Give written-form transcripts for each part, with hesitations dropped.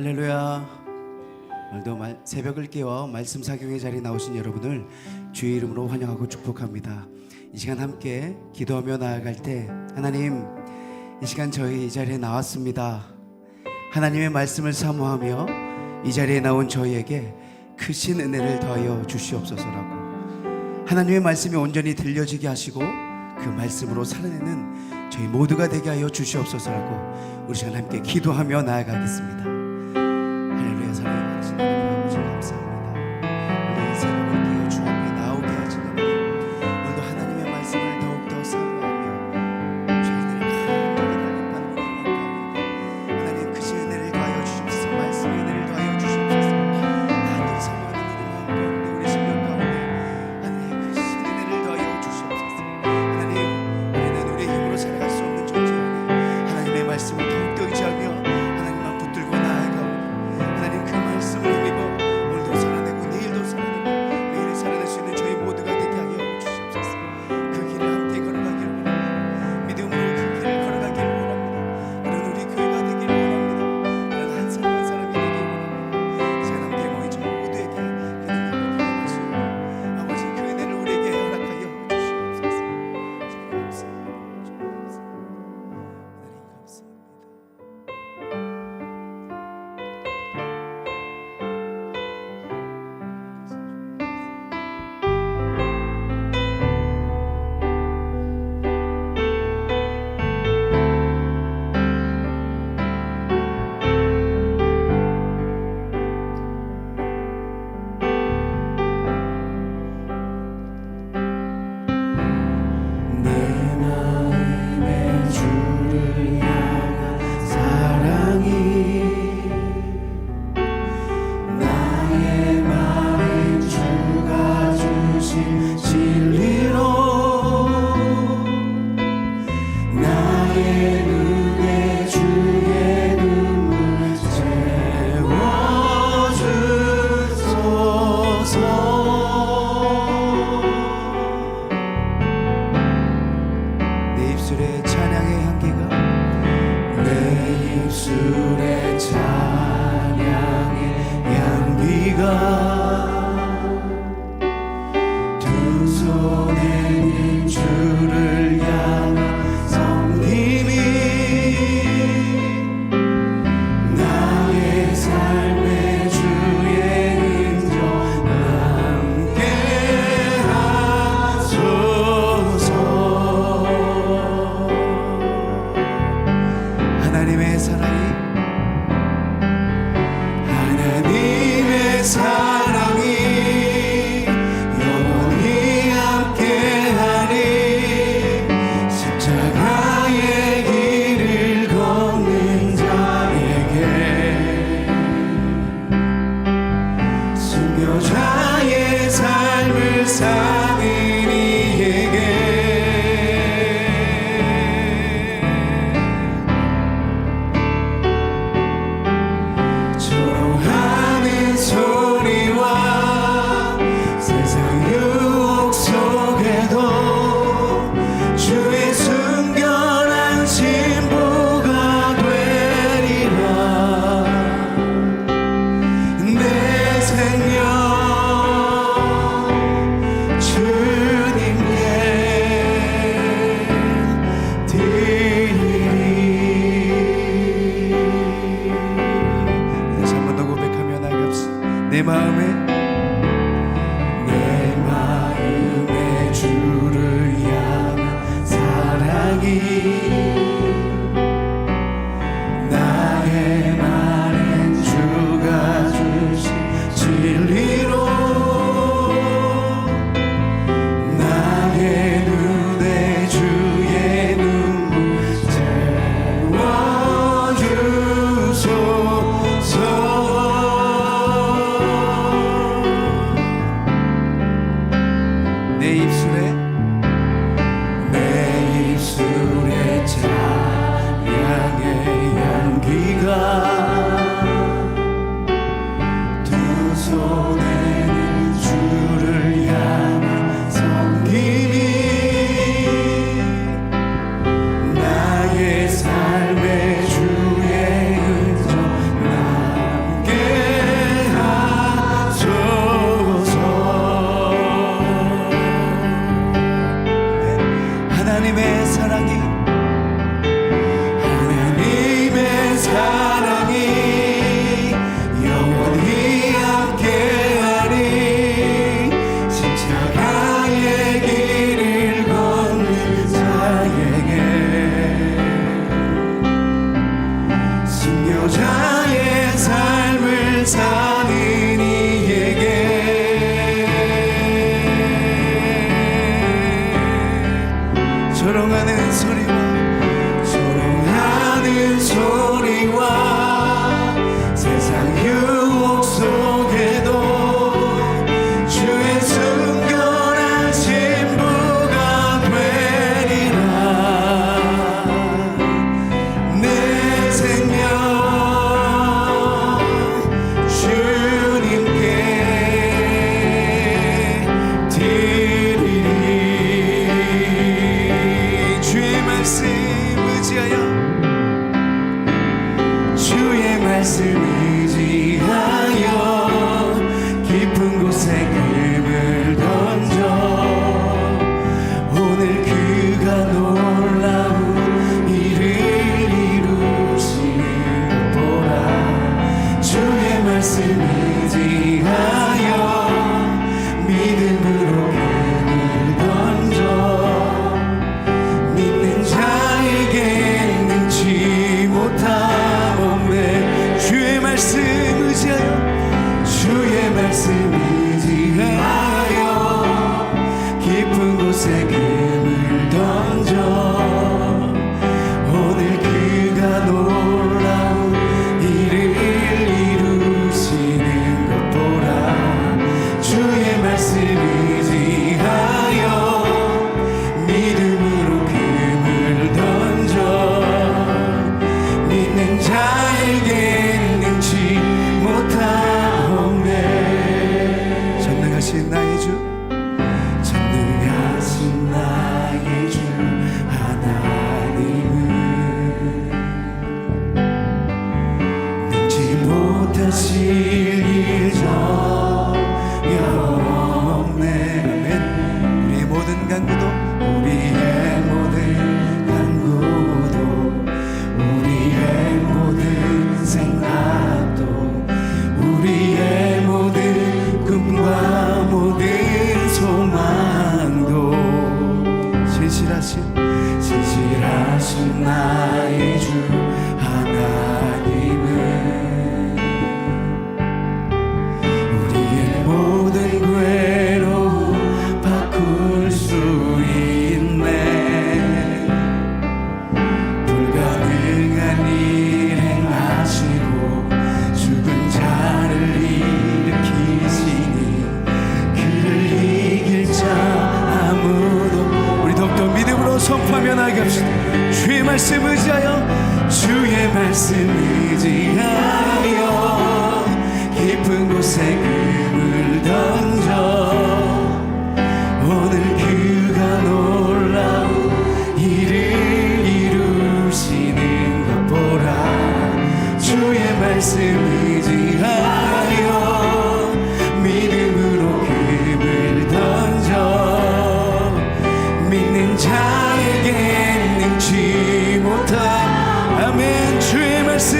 할렐루야. 오늘도 새벽을 깨워 말씀 사경의 자리에 나오신 여러분을 주의 이름으로 환영하고 축복합니다. 이 시간 함께 기도하며 나아갈 때, 하나님, 이 시간 저희 이 자리에 나왔습니다. 하나님의 말씀을 사모하며 이 자리에 나온 저희에게 크신 은혜를 더하여 주시옵소서라고, 하나님의 말씀이 온전히 들려지게 하시고 그 말씀으로 살아내는 저희 모두가 되게 하여 주시옵소서라고 우리 시간 함께 기도하며 나아가겠습니다. 할렐루야. 사랑의 많으신 하나님 아버지 감사합니다. 오늘 이 새벽을 깨어 주 앞에 나오게 하신 하나님, 오늘도 하나님의 말씀을 더욱더 사모하며 죄인을 간절히 갈급한 우리 영혼 가운데 하나님 크신 은혜를 더하여 주시옵소서. 말씀의 은혜를 더하여 주시옵소서. 간절히 사모하는 우리 마음 가운데, 우리 심령 가운데 하나님의 크신 은혜를 더하여 주시옵소서. 하나님, 우리는 우리의 힘으로 살아갈 수 없는 존재이니 하나님의 말씀을 더욱더 의지하며 하나님만 붙들고 조롱하는 소리와 세상 유혹 속에도 주의 순결한 신부가 되리라. 내 생명 주님께 드리리. 주의 말씀 의지하여 깊은 곳에 금을 던져 오늘 그가 놀라운 일을 이루시는 것 보라. 주의 말씀 의지하여 믿음으로 금을 던져 믿는 자에게 능치 못함없네. 주의 말씀 의지하여 깊은 곳에 금을 던져 오늘 그가 놀라운 일을 이루시는 것 보라. 주의 말씀 의지하여 믿음으로 금을 던져 믿는 자에게 능치 못하옵네. 전능하신 나의 주, 전능하신 나의 주 하나님은 능치 못하실 일 전혀 없네. 우리의 모든 간구도 우리의 모든 생각도 우리의 모든 꿈과 모든 소망도 진실하신 나의 주 하나님은 우리의 모든 괴로움 바꿀 수 있네. 불가능한 일 행하시고 죽은 자를 일으키시니 그를 이길 자 아무도. 우리 더욱더 믿음으로 선포하며 나아갑시다. 주의 말씀 의지하여 깊은 곳에 금을 던져 오늘 그가 놀라운 일을 이루시는 것 보라. 주의 말씀 의지하여 믿음으로 금을 던져 믿는 자에게 능치 못하. 아멘. 주의 말씀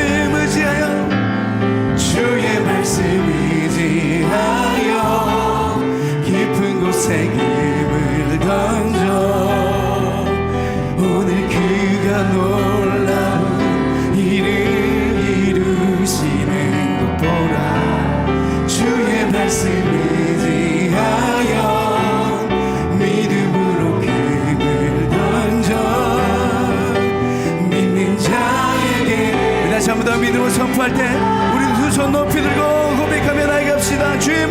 의지하여 깊은 곳에 금을 던져 오늘 그가 놀라운 일을 이루시는 것 보라. 주의 말씀 의지하여 믿음으로 금을 던져 믿는 자에게. 다시 한 번 더 믿음으로 선포할 때 우리 두 손 높이 들고 고백하며 나아갑시다. 주의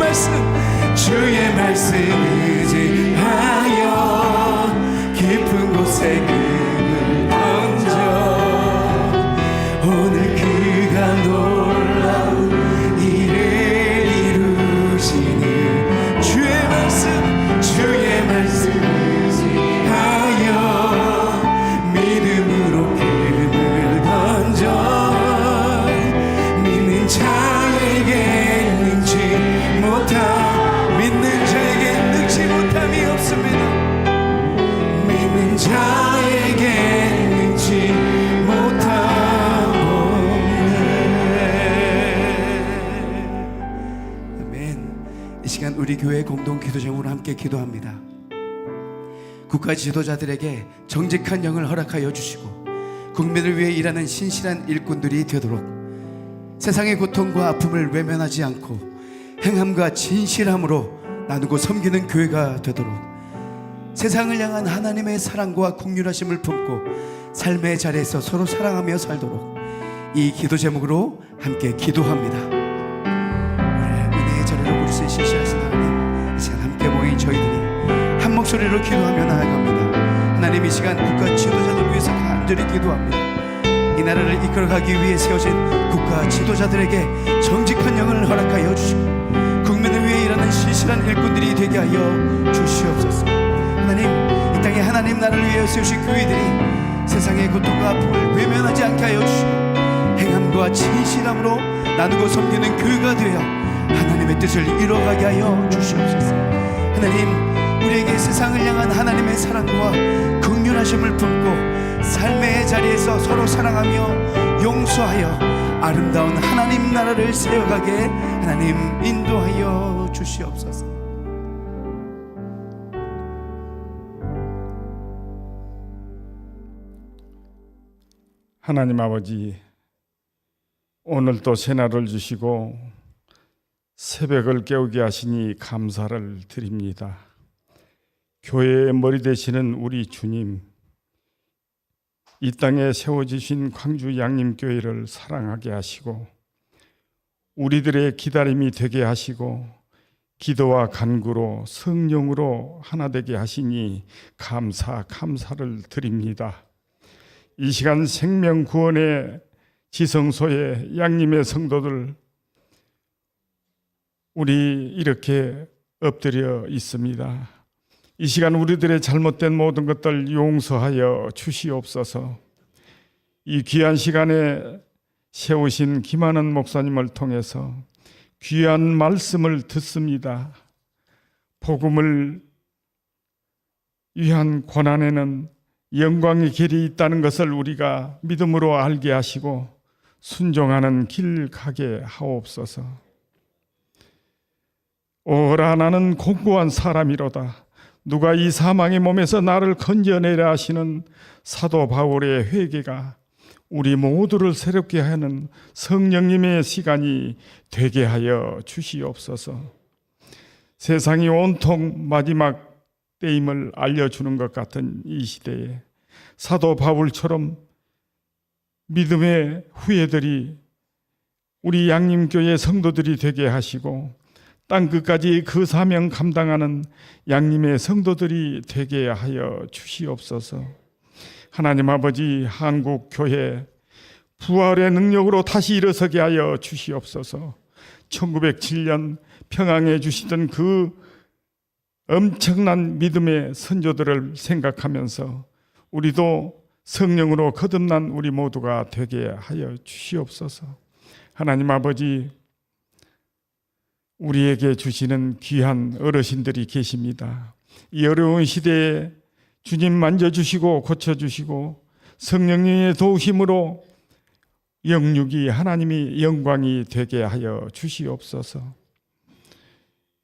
말씀 의지하여 깊은 곳에 금을 던져 오늘 그가 놀라운 일을 이루시는. 주의 말씀 의지하여 믿음으로 금을 던져 믿는 자에게 능치 못함. 믿는 자에게 능치 못함이 없습니다. 믿는 자에게 능치 못함 없네. 아멘. 이 시간 우리 교회 공동 기도정으로 함께 기도합니다. 국가 지도자들에게 정직한 영을 허락하여 주시고 국민을 위해 일하는 신실한 일꾼들이 되도록 세상의 고통과 아픔을 외면하지 않고 행함과 진실함으로 나누고 섬기는 교회가 되도록 세상을 향한 하나님의 사랑과 긍휼하심을 품고 삶의 자리에서 서로 사랑하며 살도록 이 기도 제목으로 함께 기도합니다. 오늘 은혜의 자리로 우리를 실시하신 하나님, 이 시간 함께 모인 저희들이 한 목소리로 기도하며 나아갑니다. 하나님, 이 시간 국가 지도자들 위해서 간절히 기도합니다. 이 나라를 이끌어가기 위해 세워진 국가 지도자들에게 정직한 영을 허락하여 주시고 국민을 위해 일하는 신실한 일꾼들이 되게 하여 주시옵소서. 하나님, 이 땅에 하나님 나라를 위해 세우신 교회들이 세상의 고통과 아픔을 외면하지 않게 하여 주시고 행함과 진실함으로 나누고 섬기는 교회가 되어 하나님의 뜻을 이루어가게 하여 주시옵소서. 하나님, 우리에게 세상을 향한 하나님의 사랑과 긍휼하심을 품고 삶의 자리에서 서로 사랑하며 용서하여 아름다운 하나님 나라를 세워가게 하나님 인도하여 주시옵소서. 하나님 아버지, 오늘도 새날을 주시고 새벽을 깨우게 하시니 감사를 드립니다. 교회의 머리 되시는 우리 주님, 이 땅에 세워주신 광주 양림교회를 사랑하게 하시고 우리들의 기다림이 되게 하시고 기도와 간구로 성령으로 하나 되게 하시니 감사를 드립니다. 이 시간 생명구원의 지성소에 양림의 성도들 우리 이렇게 엎드려 있습니다. 이 시간 우리들의 잘못된 모든 것들 용서하여 주시옵소서. 이 귀한 시간에 세우신 김하는 목사님을 통해서 귀한 말씀을 듣습니다. 복음을 위한 고난에는 영광의 길이 있다는 것을 우리가 믿음으로 알게 하시고 순종하는 길 가게 하옵소서. 오라, 나는 공고한 사람이로다. 누가 이 사망의 몸에서 나를 건져내려 하시는 사도 바울의 회개가 우리 모두를 새롭게 하는 성령님의 시간이 되게 하여 주시옵소서. 세상이 온통 마지막 때임을 알려주는 것 같은 이 시대에 사도 바울처럼 믿음의 후예들이 우리 양림교회 성도들이 되게 하시고 땅끝까지 그 사명 감당하는 양림의 성도들이 되게 하여 주시옵소서. 하나님 아버지, 한국 교회 부활의 능력으로 다시 일어서게 하여 주시옵소서. 1907년 평양에 주시던 그 엄청난 믿음의 선조들을 생각하면서 우리도 성령으로 거듭난 우리 모두가 되게 하여 주시옵소서. 하나님 아버지, 우리에게 주시는 귀한 어르신들이 계십니다. 이 어려운 시대에 주님 만져주시고 고쳐주시고 성령님의 도우심으로 영육이 하나님이 영광이 되게 하여 주시옵소서.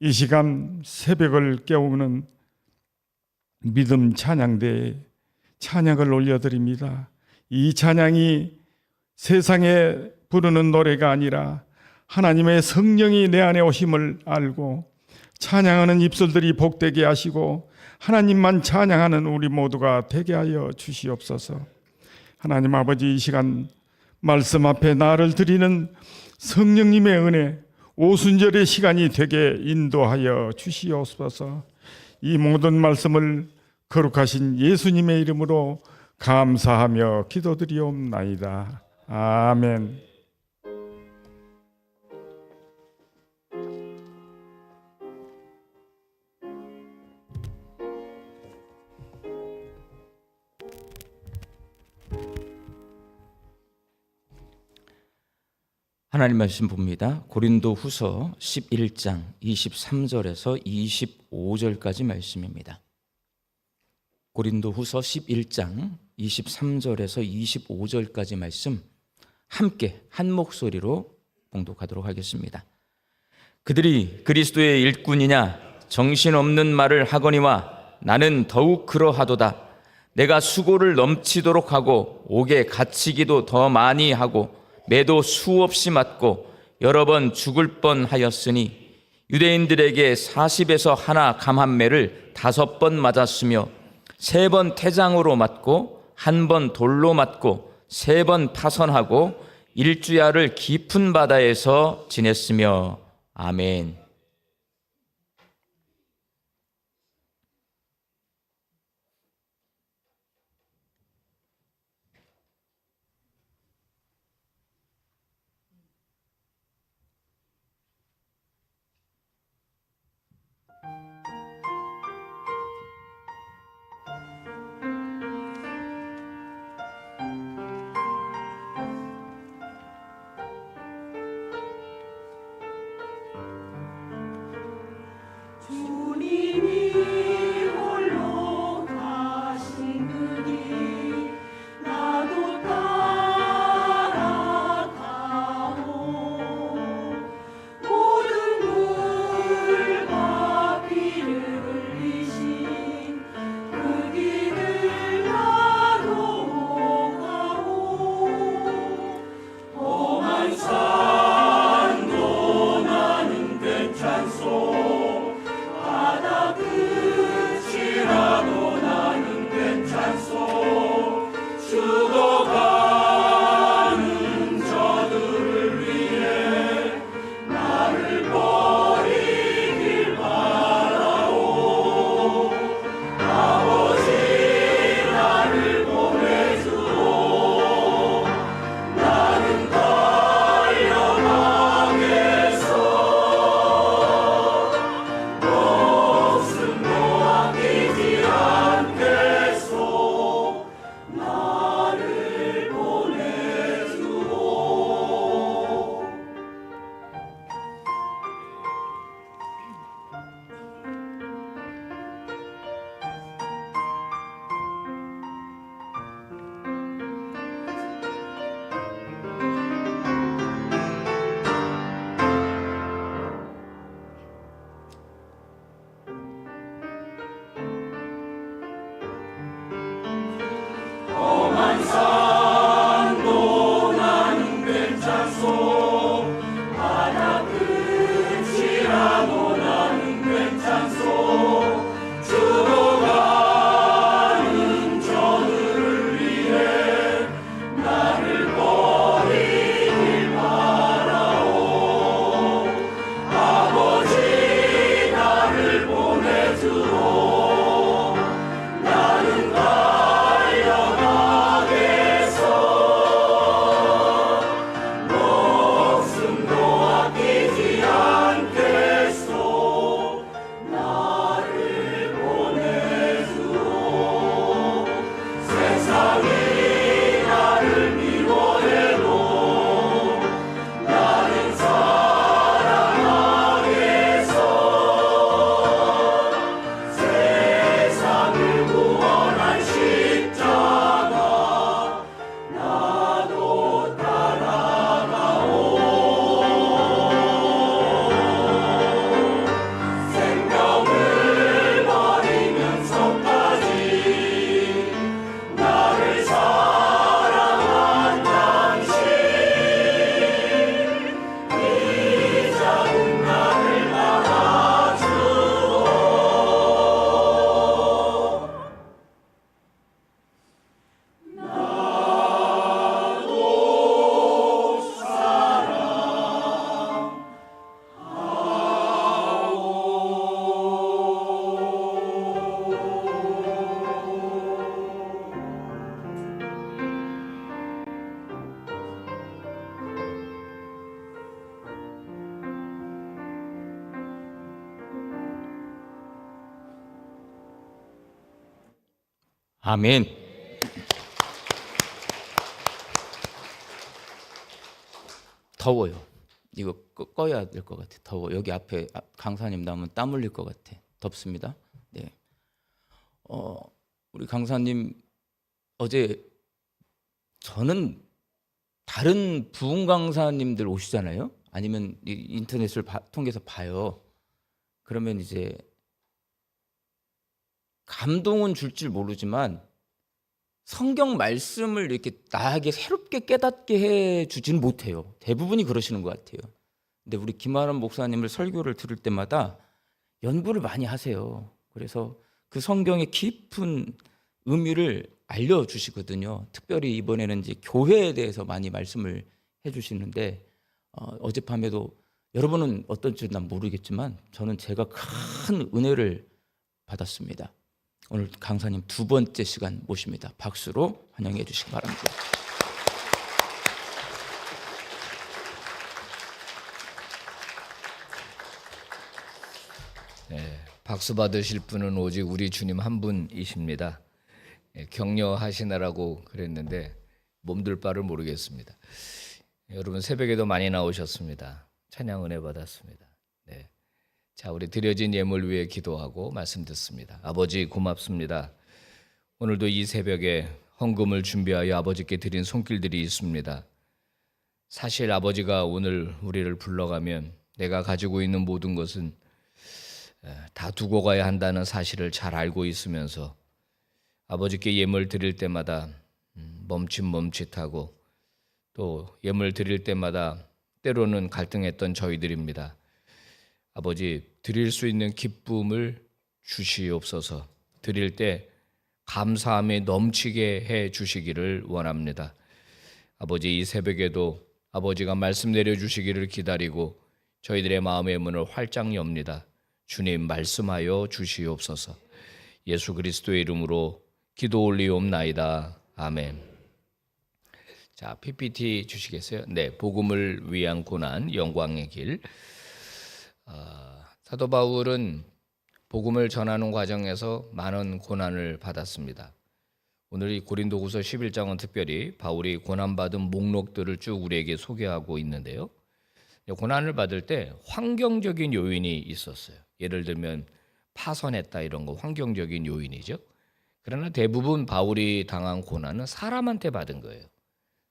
이 시간 새벽을 깨우는 믿음 찬양대에 찬양을 올려드립니다. 이 찬양이 세상에 부르는 노래가 아니라 하나님의 성령이 내 안에 오심을 알고 찬양하는 입술들이 복되게 하시고 하나님만 찬양하는 우리 모두가 되게 하여 주시옵소서. 하나님 아버지, 이 시간 말씀 앞에 나를 드리는 성령님의 은혜, 오순절의 시간이 되게 인도하여 주시옵소서. 이 모든 말씀을 거룩하신 예수님의 이름으로 감사하며 기도드리옵나이다. 아멘. 하나님 말씀 봅니다. 고린도 후서 11장 23절에서 25절까지 말씀입니다. 고린도 후서 11장 23절에서 25절까지 말씀 함께 한 목소리로 봉독하도록 하겠습니다. 그들이 그리스도의 일꾼이냐 정신없는 말을 하거니와 나는 더욱 그러하도다. 내가 수고를 넘치도록 하고 옥에 갇히기도 더 많이 하고 매도 수없이 맞고 여러 번 죽을 뻔하였으니 유대인들에게 40에서 하나 감 한 매를 5번 맞았으며 3번 태장으로 맞고 1번 돌로 맞고 3번 파선하고 일주야를 깊은 바다에서 지냈으며 아멘. 주님이 홀로 가시느니 나도 따라가오. 모든 물과 피를 흘리신 그 길을 나도 가오. 험한 산도 나는 괜찮소. 바다 끝이라도 나는 괜찮소. 죽어가는 저들을 위해 나를 버리길 바라오. 아버지 나를 보내주오. 나는 달려가겠소. 목숨도 아끼지 않겠소. 나를 보내주오. 험한 산도 나는 괜찮소. 바다 끝이라도 나는 괜찮소. 죽어가는 저들을 위해 나를 버리길 바라오. 아버지 나를 보내주오. 나는 목숨도 아끼지 않겠소. 나를 보내주오. 세상이 나를 미워해도 나는 사랑하겠소. 세상을 구원한 십자가 나도 따라가오. 생명을 버리면서까지 나를 사랑한 당신, 이 작은 나를 알아주오. 아멘. 더워요. 이거 꺼야 될 것 같아. 더워. 여기 앞에 강사님 나오면 땀 흘릴 것 같아. 덥습니다. 네. 우리 강사님 어제 저는 다른 부흥 강사님들 오시잖아요. 아니면 인터넷을 통해서 봐요. 그러면 이제 감동은 줄 모르지만 성경 말씀을 이렇게 나에게 새롭게 깨닫게 해 주지는 못해요. 대부분이 그러시는 것 같아요. 근데 우리 김아람 목사님을 설교를 들을 때마다 연구를 많이 하세요. 그래서 그 성경의 깊은 의미를 알려주시거든요. 특별히 이번에는 이제 교회에 대해서 많이 말씀을 해주시는데 어젯밤에도 여러분은 어떤지 난 모르겠지만 저는 제가 큰 은혜를 받았습니다. 오늘 강사님 두 번째 시간 모십니다. 박수로 환영해 주시기 바랍니다. 박수 받으실 분은 오직 우리 주님 한 분이십니다. 격려하시느라고 그랬는데 몸둘 바를 모르겠습니다. 여러분 새벽에도 많이 나오셨습니다. 찬양 은혜 받았습니다. 네. 자, 우리 드려진 예물 위해 기도하고 말씀 듣습니다. 아버지 고맙습니다. 오늘도 이 새벽에 헌금을 준비하여 아버지께 드린 손길들이 있습니다. 사실 아버지가 오늘 우리를 불러가면 내가 가지고 있는 모든 것은 다 두고 가야 한다는 사실을 잘 알고 있으면서 아버지께 예물 드릴 때마다 멈칫멈칫하고 또 예물 드릴 때마다 때로는 갈등했던 저희들입니다. 아버지 드릴 수 있는 기쁨을 주시옵소서. 드릴 때 감사함에 넘치게 해 주시기를 원합니다. 아버지 이 새벽에도 아버지가 말씀 내려주시기를 기다리고 저희들의 마음의 문을 활짝 엽니다. 주님 말씀하여 주시옵소서. 예수 그리스도의 이름으로 기도 올리옵나이다. 아멘. 자, PPT 주시겠어요? 네, 복음을 위한 고난, 영광의 길. 사도 바울은 복음을 전하는 과정에서 많은 고난을 받았습니다. 오늘 이 고린도후서 11장은 특별히 바울이 고난받은 목록들을 쭉 우리에게 소개하고 있는데요. 고난을 받을 때 환경적인 요인이 있었어요. 예를 들면 파선했다 이런 거 환경적인 요인이죠. 그러나 대부분 바울이 당한 고난은 사람한테 받은 거예요.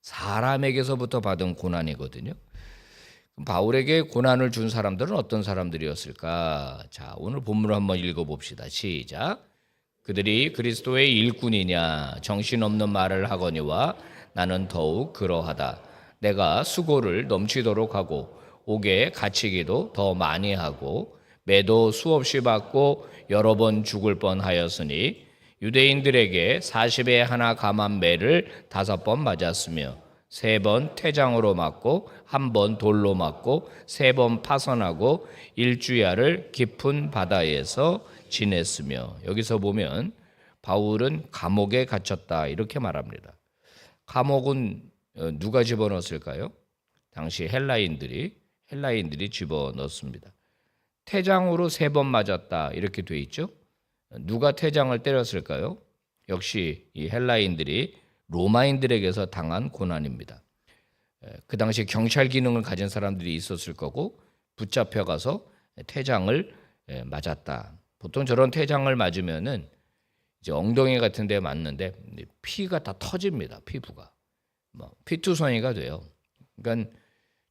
사람에게서부터 받은 고난이거든요. 바울에게 고난을 준 사람들은 어떤 사람들이었을까? 자, 오늘 본문을 한번 읽어봅시다. 시작. 그들이 그리스도의 일꾼이냐 정신없는 말을 하거니와 나는 더욱 그러하다. 내가 수고를 넘치도록 하고 옥에 갇히기도 더 많이 하고 매도 수없이 받고 여러 번 죽을 뻔하였으니 유대인들에게 40에 하나 감한 매를 5번 맞았으며 3번 퇴장으로 맞고 1번 돌로 맞고 3번 파선하고 일주야를 깊은 바다에서 지냈으며 여기서 보면 바울은 감옥에 갇혔다 이렇게 말합니다. 감옥은 누가 집어넣었을까요? 당시 헬라인들이 집어넣습니다. 퇴장으로 3번 맞았다 이렇게 돼 있죠. 누가 퇴장을 때렸을까요? 역시 이 헬라인들이 로마인들에게서 당한 고난입니다. 그 당시 경찰 기능을 가진 사람들이 있었을 거고 붙잡혀 가서 퇴장을 맞았다. 보통 저런 퇴장을 맞으면은 이제 엉덩이 같은 데 맞는데 피가 다 터집니다. 피부가 피투성이가 돼요. 그러니까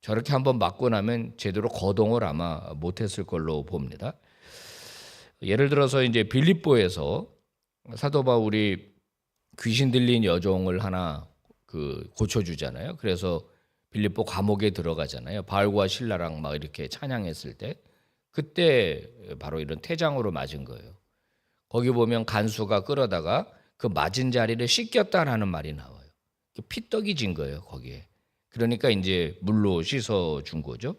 저렇게 한번 맞고 나면 제대로 거동을 아마 못했을 걸로 봅니다. 예를 들어서 이제 빌립보에서 사도 바울이 귀신 들린 여종을 하나 고쳐주잖아요. 그래서 빌립보 감옥에 들어가잖아요. 바울과 실라랑 막 이렇게 찬양했을 때 그때 바로 이런 퇴장으로 맞은 거예요. 거기 보면 간수가 끌어다가 그 맞은 자리를 씻겼다라는 말이 나와요. 피떡이 진 거예요, 거기에. 그러니까 이제 물로 씻어 준 거죠.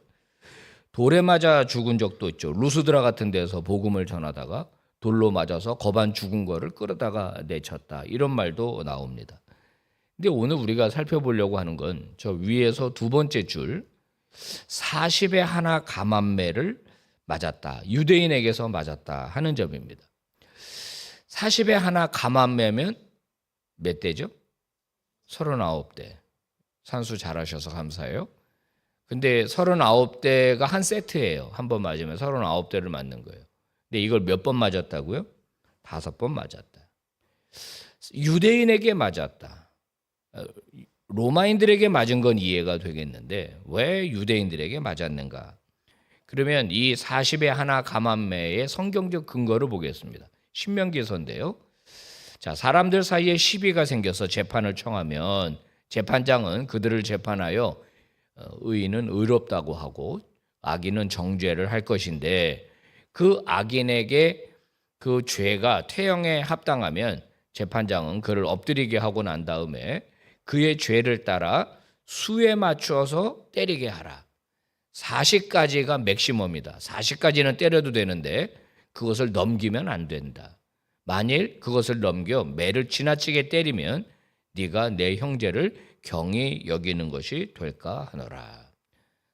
돌에 맞아 죽은 적도 있죠. 루스드라 같은 데서 복음을 전하다가 돌로 맞아서 거반 죽은 거를 끌어다가 내쳤다. 이런 말도 나옵니다. 근데 오늘 우리가 살펴보려고 하는 건 저 위에서 두 번째 줄 40에 하나 감한 매를 맞았다. 유대인에게서 맞았다 하는 점입니다. 40에 하나 감한 매면 몇 대죠? 39대. 산수 잘하셔서 감사해요. 근데 39대가 한 세트예요. 한 번 맞으면 39대를 맞는 거예요. 근데 이걸 몇 번 맞았다고요? 5번 맞았다. 유대인에게 맞았다. 로마인들에게 맞은 건 이해가 되겠는데 왜 유대인들에게 맞았는가? 그러면 이 40에 하나 감한 매의 성경적 근거를 보겠습니다. 신명기서인데요. 자, 사람들 사이에 시비가 생겨서 재판을 청하면 재판장은 그들을 재판하여 의인은 의롭다고 하고 악인은 정죄를 할 것인데 그 악인에게 그 죄가 퇴형에 합당하면 재판장은 그를 엎드리게 하고 난 다음에 그의 죄를 따라 수에 맞추어서 때리게 하라. 40가지가 맥시멈이다. 40가지는 때려도 되는데 그것을 넘기면 안 된다. 만일 그것을 넘겨 매를 지나치게 때리면 네가 내 형제를 경히 여기는 것이 될까 하노라.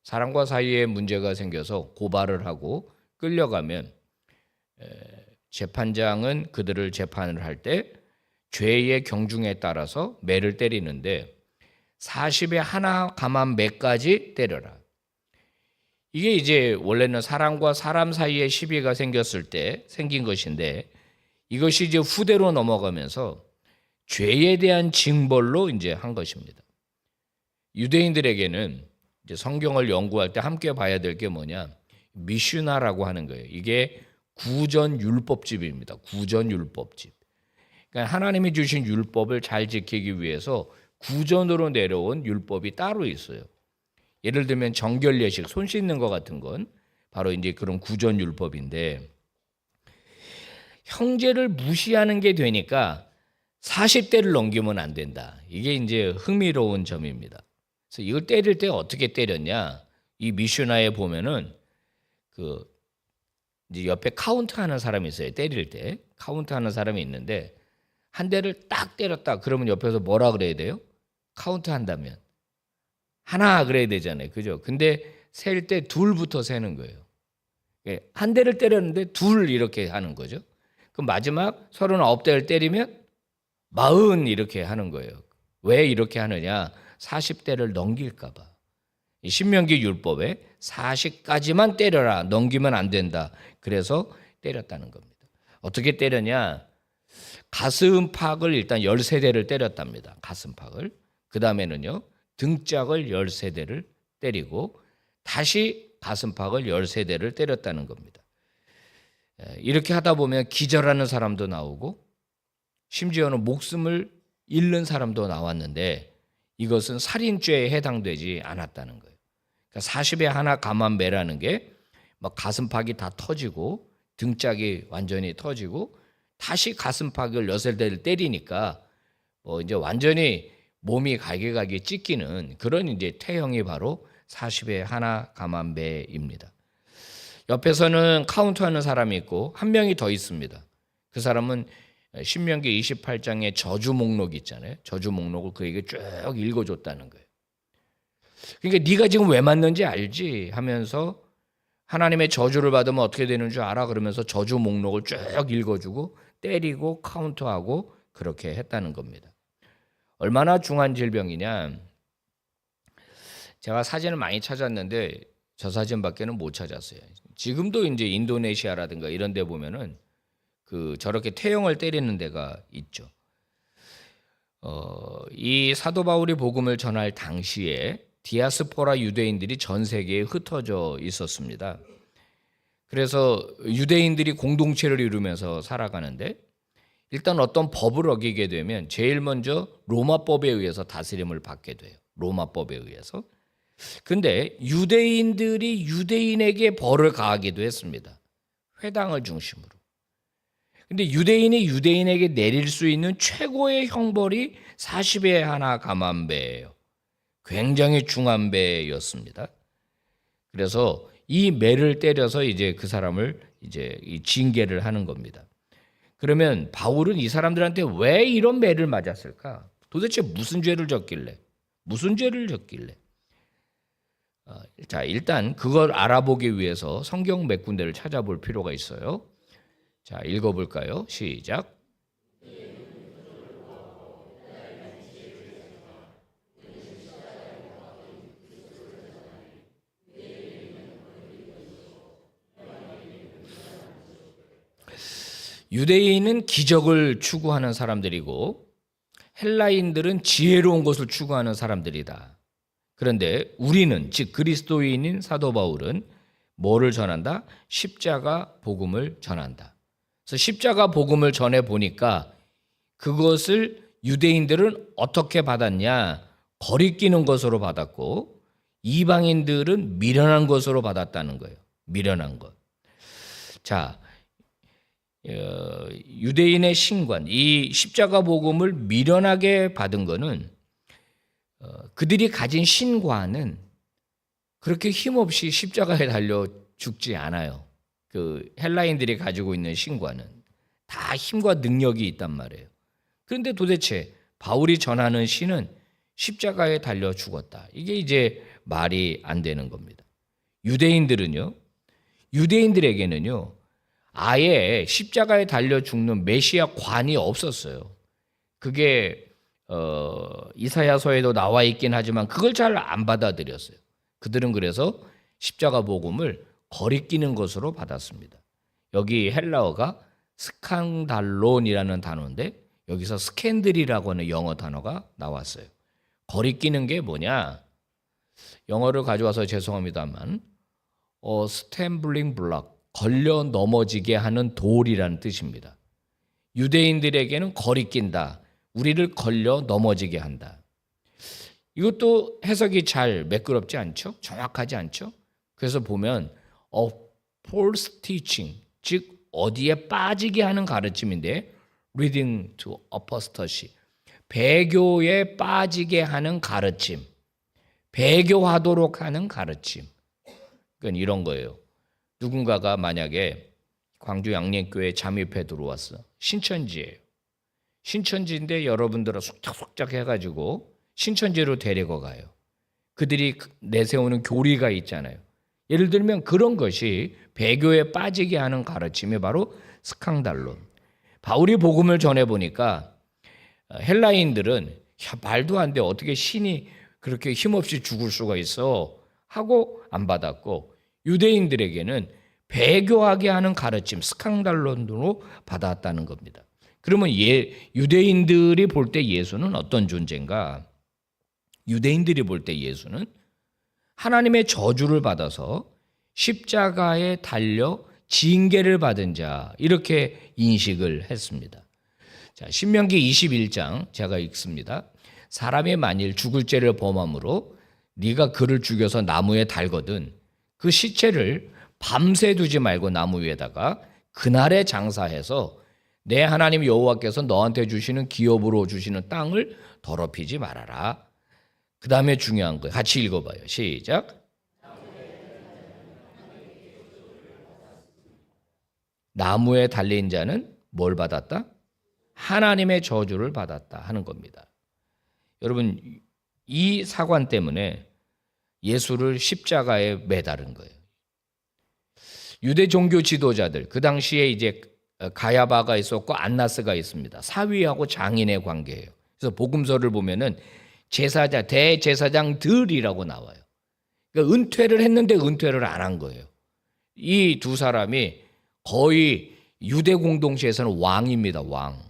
사람과 사이에 문제가 생겨서 고발을 하고 끌려가면 재판장은 그들을 재판을 할 때 죄의 경중에 따라서 매를 때리는데 40에 하나 감한 매까지 때려라. 이게 이제 원래는 사람과 사람 사이에 시비가 생겼을 때 생긴 것인데 이것이 이제 후대로 넘어가면서 죄에 대한 징벌로 이제 한 것입니다. 유대인들에게는 이제 성경을 연구할 때 함께 봐야 될 게 뭐냐? 미슈나라고 하는 거예요. 이게 구전 율법집입니다. 구전 율법집. 그러니까 하나님이 주신 율법을 잘 지키기 위해서 구전으로 내려온 율법이 따로 있어요. 예를 들면 정결 예식, 손 씻는 것 같은 건 바로 이제 그런 구전 율법인데 형제를 무시하는 게 되니까 40대를 넘기면 안 된다. 이게 이제 흥미로운 점입니다. 그래서 이걸 때릴 때 어떻게 때렸냐? 이 미슈나에 보면은 그 이제 옆에 카운트하는 사람이 있어요. 때릴 때 카운트하는 사람이 있는데 한 대를 딱 때렸다. 그러면 옆에서 뭐라 그래야 돼요? 카운트한다면 하나 그래야 되잖아요. 그죠? 근데 셀 때 둘부터 세는 거예요. 한 대를 때렸는데 둘 이렇게 하는 거죠. 그럼 마지막 39대를 때리면 40 이렇게 하는 거예요. 왜 이렇게 하느냐? 40대를 넘길까 봐. 신명기 율법에 40까지만 때려라. 넘기면 안 된다. 그래서 때렸다는 겁니다. 어떻게 때렸냐? 가슴팍을 일단 13대를 때렸답니다. 가슴팍을. 그 다음에는요. 등짝을 13대를 때리고 다시 가슴팍을 13대를 때렸다는 겁니다. 이렇게 하다 보면 기절하는 사람도 나오고 심지어는 목숨을 잃는 사람도 나왔는데 이것은 살인죄에 해당되지 않았다는 거예요. 그러니까 40에 하나 감한 매라는 게 막 가슴팍이 다 터지고 등짝이 완전히 터지고 다시 가슴팍을 13대를 때리니까 이제 완전히 몸이 갈기갈기 찢기는 그런 이제 태형이 바로 40에 하나 감한 매입니다. 옆에서는 카운트하는 사람이 있고 한 명이 더 있습니다. 그 사람은 신명기 28장에 저주 목록 있잖아요. 저주 목록을 그에게 쭉 읽어줬다는 거예요. 그러니까 네가 지금 왜 맞는지 알지 하면서 하나님의 저주를 받으면 어떻게 되는 줄 알아? 그러면서 저주 목록을 쭉 읽어주고 때리고 카운트하고 그렇게 했다는 겁니다. 얼마나 중한 질병이냐? 제가 사진을 많이 찾았는데 저 사진밖에는 못 찾았어요. 지금도 이제 인도네시아라든가 이런 데 보면은 그 저렇게 태형을 때리는 데가 있죠. 이 사도 바울이 복음을 전할 당시에 디아스포라 유대인들이 전 세계에 흩어져 있었습니다. 그래서 유대인들이 공동체를 이루면서 살아가는데 일단 어떤 법을 어기게 되면 제일 먼저 로마법에 의해서 다스림을 받게 돼요. 로마법에 의해서. 근데 유대인들이 유대인에게 벌을 가하기도 했습니다. 회당을 중심으로. 근데 유대인이 유대인에게 내릴 수 있는 최고의 형벌이 40에 하나 감한 배예요. 굉장히 중한 배였습니다. 그래서 이 매를 때려서 이제 그 사람을 이제 징계를 하는 겁니다. 그러면 바울은 이 사람들한테 왜 이런 매를 맞았을까? 도대체 무슨 죄를 졌길래? 무슨 죄를 졌길래? 자, 일단 그걸 알아보기 위해서 성경 몇 군데를 찾아볼 필요가 있어요. 자, 읽어볼까요? 시작. 유대인은 기적을 추구하는 사람들이고 헬라인들은 지혜로운 것을 추구하는 사람들이다. 그런데 우리는 즉 그리스도인인 사도 바울은 뭐를 전한다? 십자가 복음을 전한다. 그래서 십자가 복음을 전해 보니까 그것을 유대인들은 어떻게 받았냐? 거리끼는 것으로 받았고 이방인들은 미련한 것으로 받았다는 거예요. 미련한 것. 자, 유대인의 신관, 이 십자가 복음을 미련하게 받은 거는 그들이 가진 신관은 그렇게 힘없이 십자가에 달려 죽지 않아요. 그 헬라인들이 가지고 있는 신관은 다 힘과 능력이 있단 말이에요. 그런데 도대체 바울이 전하는 신은 십자가에 달려 죽었다. 이게 이제 말이 안 되는 겁니다. 유대인들에게는요, 아예 십자가에 달려 죽는 메시아 관이 없었어요. 그게 이사야서에도 나와 있긴 하지만 그걸 잘 안 받아들였어요. 그들은 그래서 십자가 복음을 거리끼는 것으로 받았습니다. 여기 헬라어가 스칸달론이라는 단어인데 여기서 스캔들이라고 하는 영어 단어가 나왔어요. 거리끼는 게 뭐냐? 영어를 가져와서 죄송합니다만 스탬블링 블럭, 걸려 넘어지게 하는 돌이라는 뜻입니다. 유대인들에게는 거리낀다. 우리를 걸려 넘어지게 한다. 이것도 해석이 잘 매끄럽지 않죠? 정확하지 않죠? 그래서 보면 false teaching, 즉 어디에 빠지게 하는 가르침인데 leading to apostasy, 배교에 빠지게 하는 가르침, 배교하도록 하는 가르침. 그러니까 이런 거예요. 누군가가 만약에 광주 양림교회에 잠입해 들어왔어. 신천지예요. 신천지인데 여러분들은 속닥속닥 해가지고 신천지로 데리고 가요. 그들이 내세우는 교리가 있잖아요. 예를 들면 그런 것이 배교에 빠지게 하는 가르침이 바로 스강달론. 바울이 복음을 전해보니까 헬라인들은 말도 안 돼. 어떻게 신이 그렇게 힘없이 죽을 수가 있어? 하고 안 받았고 유대인들에게는 배교하게 하는 가르침, 스강달론으로 받았다는 겁니다. 그러면 유대인들이 볼 때 예수는 어떤 존재인가? 유대인들이 볼 때 예수는 하나님의 저주를 받아서 십자가에 달려 징계를 받은 자, 이렇게 인식을 했습니다. 자, 신명기 21장 제가 읽습니다. 사람이 만일 죽을 죄를 범함으로 네가 그를 죽여서 나무에 달거든 그 시체를 밤새 두지 말고 나무 위에다가 그날에 장사해서 내 하나님 여호와께서 너한테 주시는 기업으로 주시는 땅을 더럽히지 말아라. 그 다음에 중요한 거예요. 같이 읽어봐요. 시작. 나무에 달린 자는 뭘 받았다? 하나님의 저주를 받았다 하는 겁니다. 여러분, 이 사관 때문에 예수를 십자가에 매달은 거예요. 유대 종교 지도자들, 그 당시에 이제 가야바가 있었고 안나스가 있습니다. 사위하고 장인의 관계예요. 그래서 복음서를 보면은 제사자, 대제사장들이라고 나와요. 그러니까 은퇴를 했는데 은퇴를 안 한 거예요. 이 두 사람이 거의 유대 공동체에서는 왕입니다. 왕.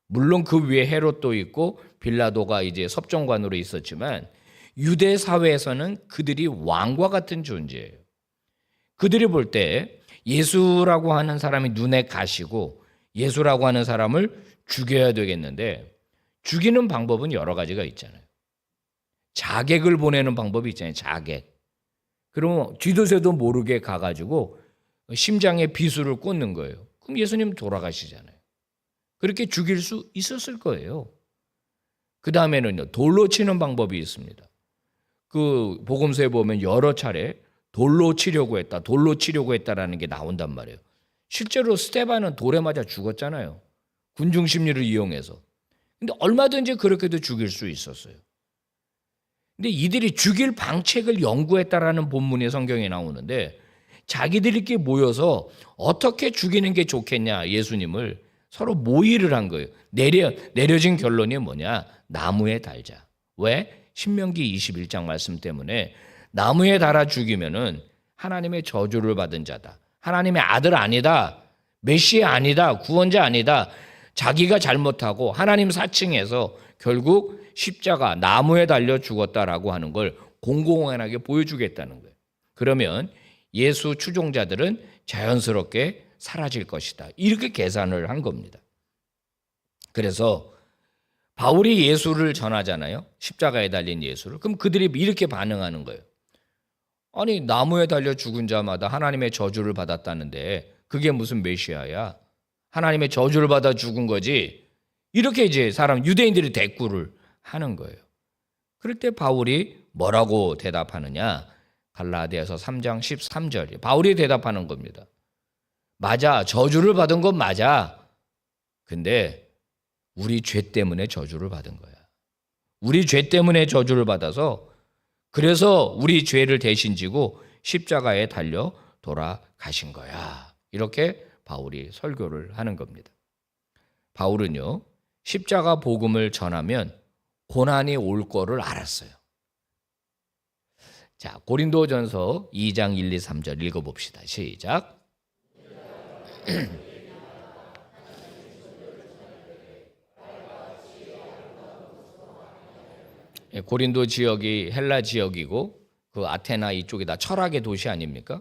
물론 그 위에 헤롯도 있고 빌라도가 이제 섭정관으로 있었지만 유대 사회에서는 그들이 왕과 같은 존재예요. 그들이 볼 때 예수라고 하는 사람이 눈에 가시고 예수라고 하는 사람을 죽여야 되겠는데 죽이는 방법은 여러 가지가 있잖아요. 자객을 보내는 방법이 있잖아요. 자객. 그러면 뒤도새도 모르게 가가지고 심장에 비수를 꽂는 거예요. 그럼 예수님 돌아가시잖아요. 그렇게 죽일 수 있었을 거예요. 그 다음에는요, 돌로 치는 방법이 있습니다. 그 복음서에 보면 여러 차례 돌로 치려고 했다라는 게 나온단 말이에요. 실제로 스데반은 돌에 맞아 죽었잖아요. 군중 심리를 이용해서. 근데 얼마든지 그렇게도 죽일 수 있었어요. 근데 이들이 죽일 방책을 연구했다라는 본문이 성경에 나오는데 자기들끼리 모여서 어떻게 죽이는 게 좋겠냐, 예수님을 서로 모의를 한 거예요. 내려진 결론이 뭐냐? 나무에 달자. 왜? 신명기 21장 말씀 때문에 나무에 달아 죽이면은 하나님의 저주를 받은 자다. 하나님의 아들 아니다. 메시아 아니다. 구원자 아니다. 자기가 잘못하고 하나님 사칭해서 결국 십자가 나무에 달려 죽었다라고 하는 걸 공공연하게 보여주겠다는 거예요. 그러면 예수 추종자들은 자연스럽게 사라질 것이다. 이렇게 계산을 한 겁니다. 그래서 바울이 예수를 전하잖아요. 십자가에 달린 예수를. 그럼 그들이 이렇게 반응하는 거예요. 아니 나무에 달려 죽은 자마다 하나님의 저주를 받았다는데 그게 무슨 메시아야? 하나님의 저주를 받아 죽은 거지. 이렇게 이제 사람 유대인들이 대꾸를 하는 거예요. 그럴 때 바울이 뭐라고 대답하느냐? 갈라디아서 3장 13절 바울이 대답하는 겁니다. 맞아, 저주를 받은 건 맞아. 근데 우리 죄 때문에 저주를 받은 거야. 우리 죄 때문에 저주를 받아서 그래서 우리 죄를 대신 지고 십자가에 달려 돌아가신 거야. 이렇게 바울이 설교를 하는 겁니다. 바울은요, 십자가 복음을 전하면 고난이 올 거를 알았어요. 자, 고린도전서 2장 1, 2, 3절 읽어봅시다. 시작. 고린도 지역이 헬라 지역이고 그 아테나 이쪽이 다 철학의 도시 아닙니까?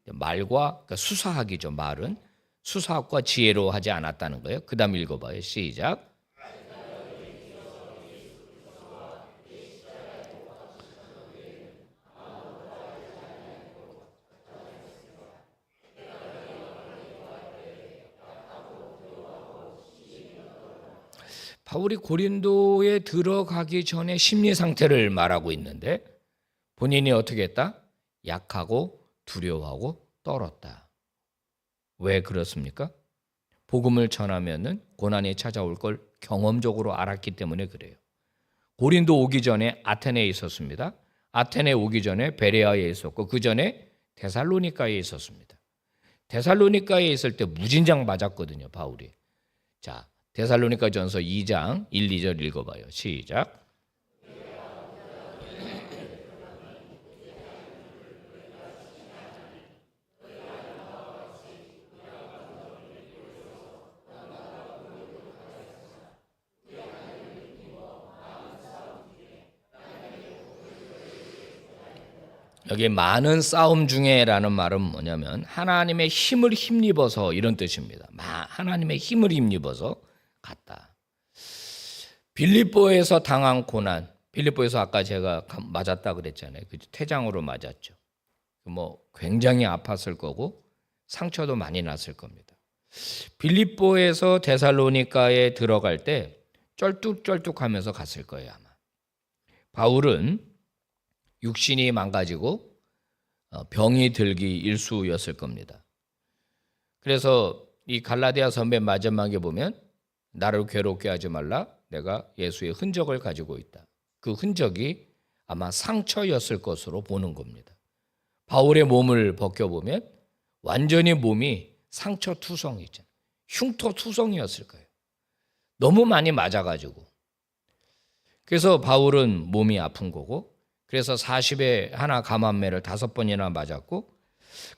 말과 그러니까 수사학이죠. 말은 수사학과 지혜로 하지 않았다는 거예요. 그 다음 읽어봐요. 시작. 바울이 고린도에 들어가기 전에 심리 상태를 말하고 있는데 본인이 어떻게 했다? 약하고 두려워하고 떨었다. 왜 그렇습니까? 복음을 전하면은 고난이 찾아올 걸 경험적으로 알았기 때문에 그래요. 고린도 오기 전에 아테네에 있었습니다. 아테네 오기 전에 베레아에 있었고 그 전에 데살로니가에 있었습니다. 데살로니가에 있을 때 무진장 맞았거든요, 바울이. 자, 데살로니가전서 2장 1, 2절 읽어봐요. 시작. 여기 많은 싸움 중에라는 말은 뭐냐면 하나님의 힘을 힘입어서 이런 뜻입니다. 하나님의 힘을 힘입어서 갔다. 빌립보에서 당한 고난, 빌립보에서 아까 제가 맞았다 그랬잖아요. 태장으로 맞았죠. 굉장히 아팠을 거고 상처도 많이 났을 겁니다. 빌립보에서 데살로니가에 들어갈 때 쩔뚝쩔뚝하면서 갔을 거예요, 아마. 바울은 육신이 망가지고 병이 들기 일쑤였을 겁니다. 그래서 이 갈라디아서 맨 마지막에 보면 나를 괴롭게 하지 말라. 내가 예수의 흔적을 가지고 있다. 그 흔적이 아마 상처였을 것으로 보는 겁니다. 바울의 몸을 벗겨보면 완전히 몸이 상처 투성이잖아요. 흉터 투성이었을 거예요. 너무 많이 맞아가지고. 그래서 바울은 몸이 아픈 거고 그래서 40에 하나 감암매를 5번이나 맞았고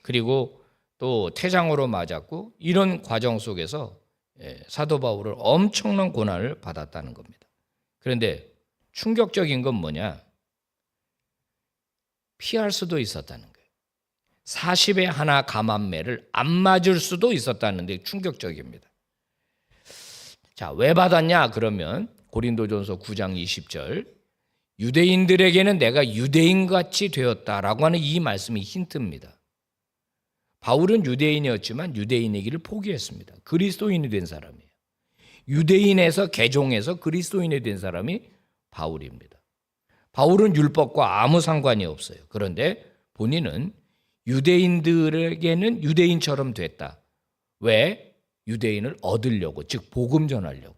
그리고 또 태장으로 맞았고 이런 과정 속에서 사도 바울은 엄청난 고난을 받았다는 겁니다. 그런데 충격적인 건 뭐냐? 피할 수도 있었다는 거예요. 40에 하나 감암매를 안 맞을 수도 있었다는데 충격적입니다. 자, 왜 받았냐? 그러면 고린도전서 9장 20절 유대인들에게는 내가 유대인같이 되었다라고 하는 이 말씀이 힌트입니다. 바울은 유대인이었지만 유대인의 길을 포기했습니다. 그리스도인이 된 사람이에요. 유대인에서 개종해서 그리스도인이 된 사람이 바울입니다. 바울은 율법과 아무 상관이 없어요. 그런데 본인은 유대인들에게는 유대인처럼 됐다. 왜? 유대인을 얻으려고, 즉 복음 전하려고.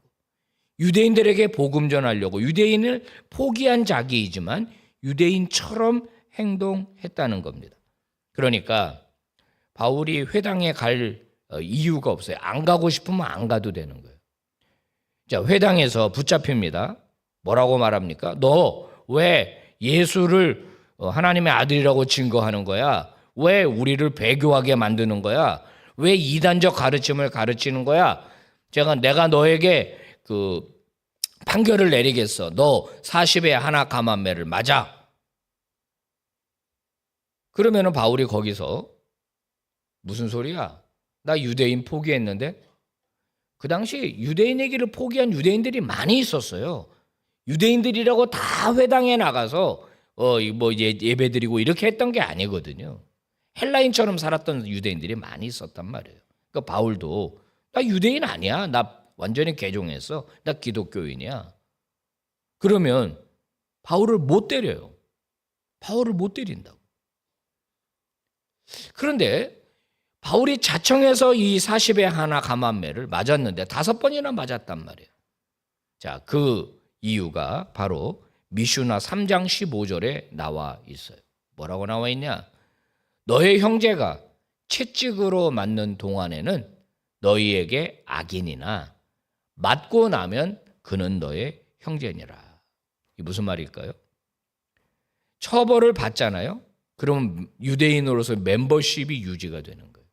유대인들에게 복음 전하려고 유대인을 포기한 자기이지만 유대인처럼 행동했다는 겁니다. 그러니까 바울이 회당에 갈 이유가 없어요. 안 가고 싶으면 안 가도 되는 거예요. 자, 회당에서 붙잡힙니다. 뭐라고 말합니까? 너 왜 예수를 하나님의 아들이라고 증거하는 거야? 왜 우리를 배교하게 만드는 거야? 왜 이단적 가르침을 가르치는 거야? 내가 너에게 판결을 내리겠어. 너 40에 하나 감암매를 맞아. 그러면은 바울이 거기서 무슨 소리야? 나 유대인 포기했는데? 그 당시 유대인에게를 포기한 유대인들이 많이 있었어요. 유대인들이라고 다 회당에 나가서 뭐 예배드리고 이렇게 했던 게 아니거든요. 헬라인처럼 살았던 유대인들이 많이 있었단 말이에요. 그러니까 바울도 나 유대인 아니야. 나 완전히 개종했어. 나 기독교인이야. 그러면 바울을 못 때려요. 바울을 못 때린다고. 그런데 바울이 자청해서 이 40의 하나 감암매를 맞았는데 5번이나 맞았단 말이에요. 자, 그 이유가 바로 미슈나 3장 15절에 나와 있어요. 뭐라고 나와 있냐? 너의 형제가 채찍으로 맞는 동안에는 너희에게 악인이나 맞고 나면 그는 너의 형제니라. 이게 무슨 말일까요? 처벌을 받잖아요. 그러면 유대인으로서 멤버십이 유지가 되는 거예요.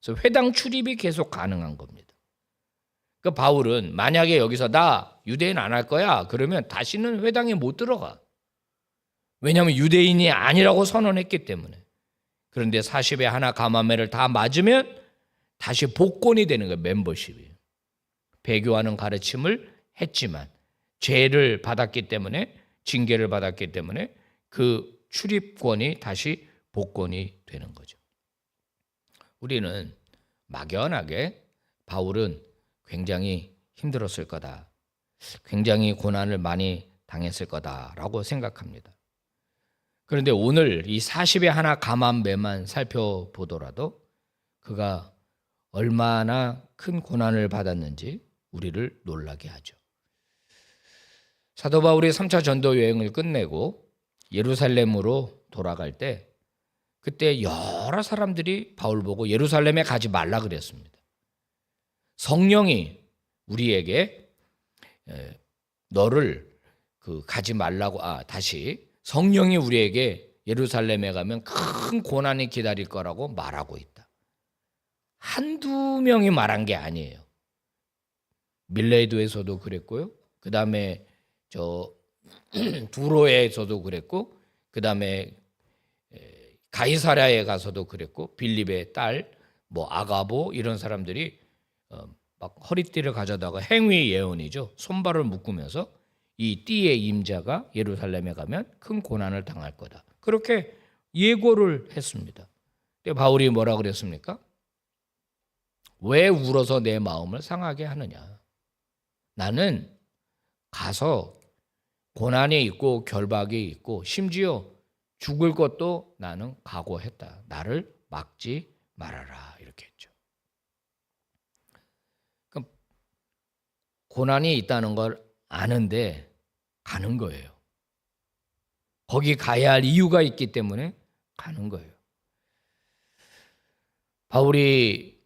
그래서 회당 출입이 계속 가능한 겁니다. 그러니까 바울은 만약에 여기서 나 유대인 안 할 거야 그러면 다시는 회당에 못 들어가. 왜냐하면 유대인이 아니라고 선언했기 때문에. 그런데 40의 하나 감암매를 다 맞으면 다시 복권이 되는 거예요. 멤버십이. 배교하는 가르침을 했지만 죄를 받았기 때문에 징계를 받았기 때문에 그 출입권이 다시 복권이 되는 거죠. 우리는 막연하게 바울은 굉장히 힘들었을 거다. 굉장히 고난을 많이 당했을 거다라고 생각합니다. 그런데 오늘 이 40의 하나 감암매만 살펴보더라도 그가 얼마나 큰 고난을 받았는지 우리를 놀라게 하죠. 사도 바울이 3차 전도 여행을 끝내고 예루살렘으로 돌아갈 때 그때 여러 사람들이 바울 보고 예루살렘에 가지 말라 그랬습니다. 성령이 우리에게 너를 가지 말라고 다시 성령이 우리에게 예루살렘에 가면 큰 고난이 기다릴 거라고 말하고 있다. 한두 명이 말한 게 아니에요. 밀레도에서도 그랬고요. 그다음에 두로에서도 그랬고 그다음에 가이사랴에 가서도 그랬고 빌립의 딸 아가보 이런 사람들이 막 허리띠를 가져다가 행위 예언이죠. 손발을 묶으면서 이 띠의 임자가 예루살렘에 가면 큰 고난을 당할 거다. 그렇게 예고를 했습니다. 근데 바울이 뭐라 그랬습니까? 왜 울어서 내 마음을 상하게 하느냐? 나는 가서 고난이 있고 결박이 있고 심지어 죽을 것도 나는 각오했다. 나를 막지 말아라 이렇게 했죠. 그럼 고난이 있다는 걸 아는데 가는 거예요. 거기 가야 할 이유가 있기 때문에 가는 거예요. 바울이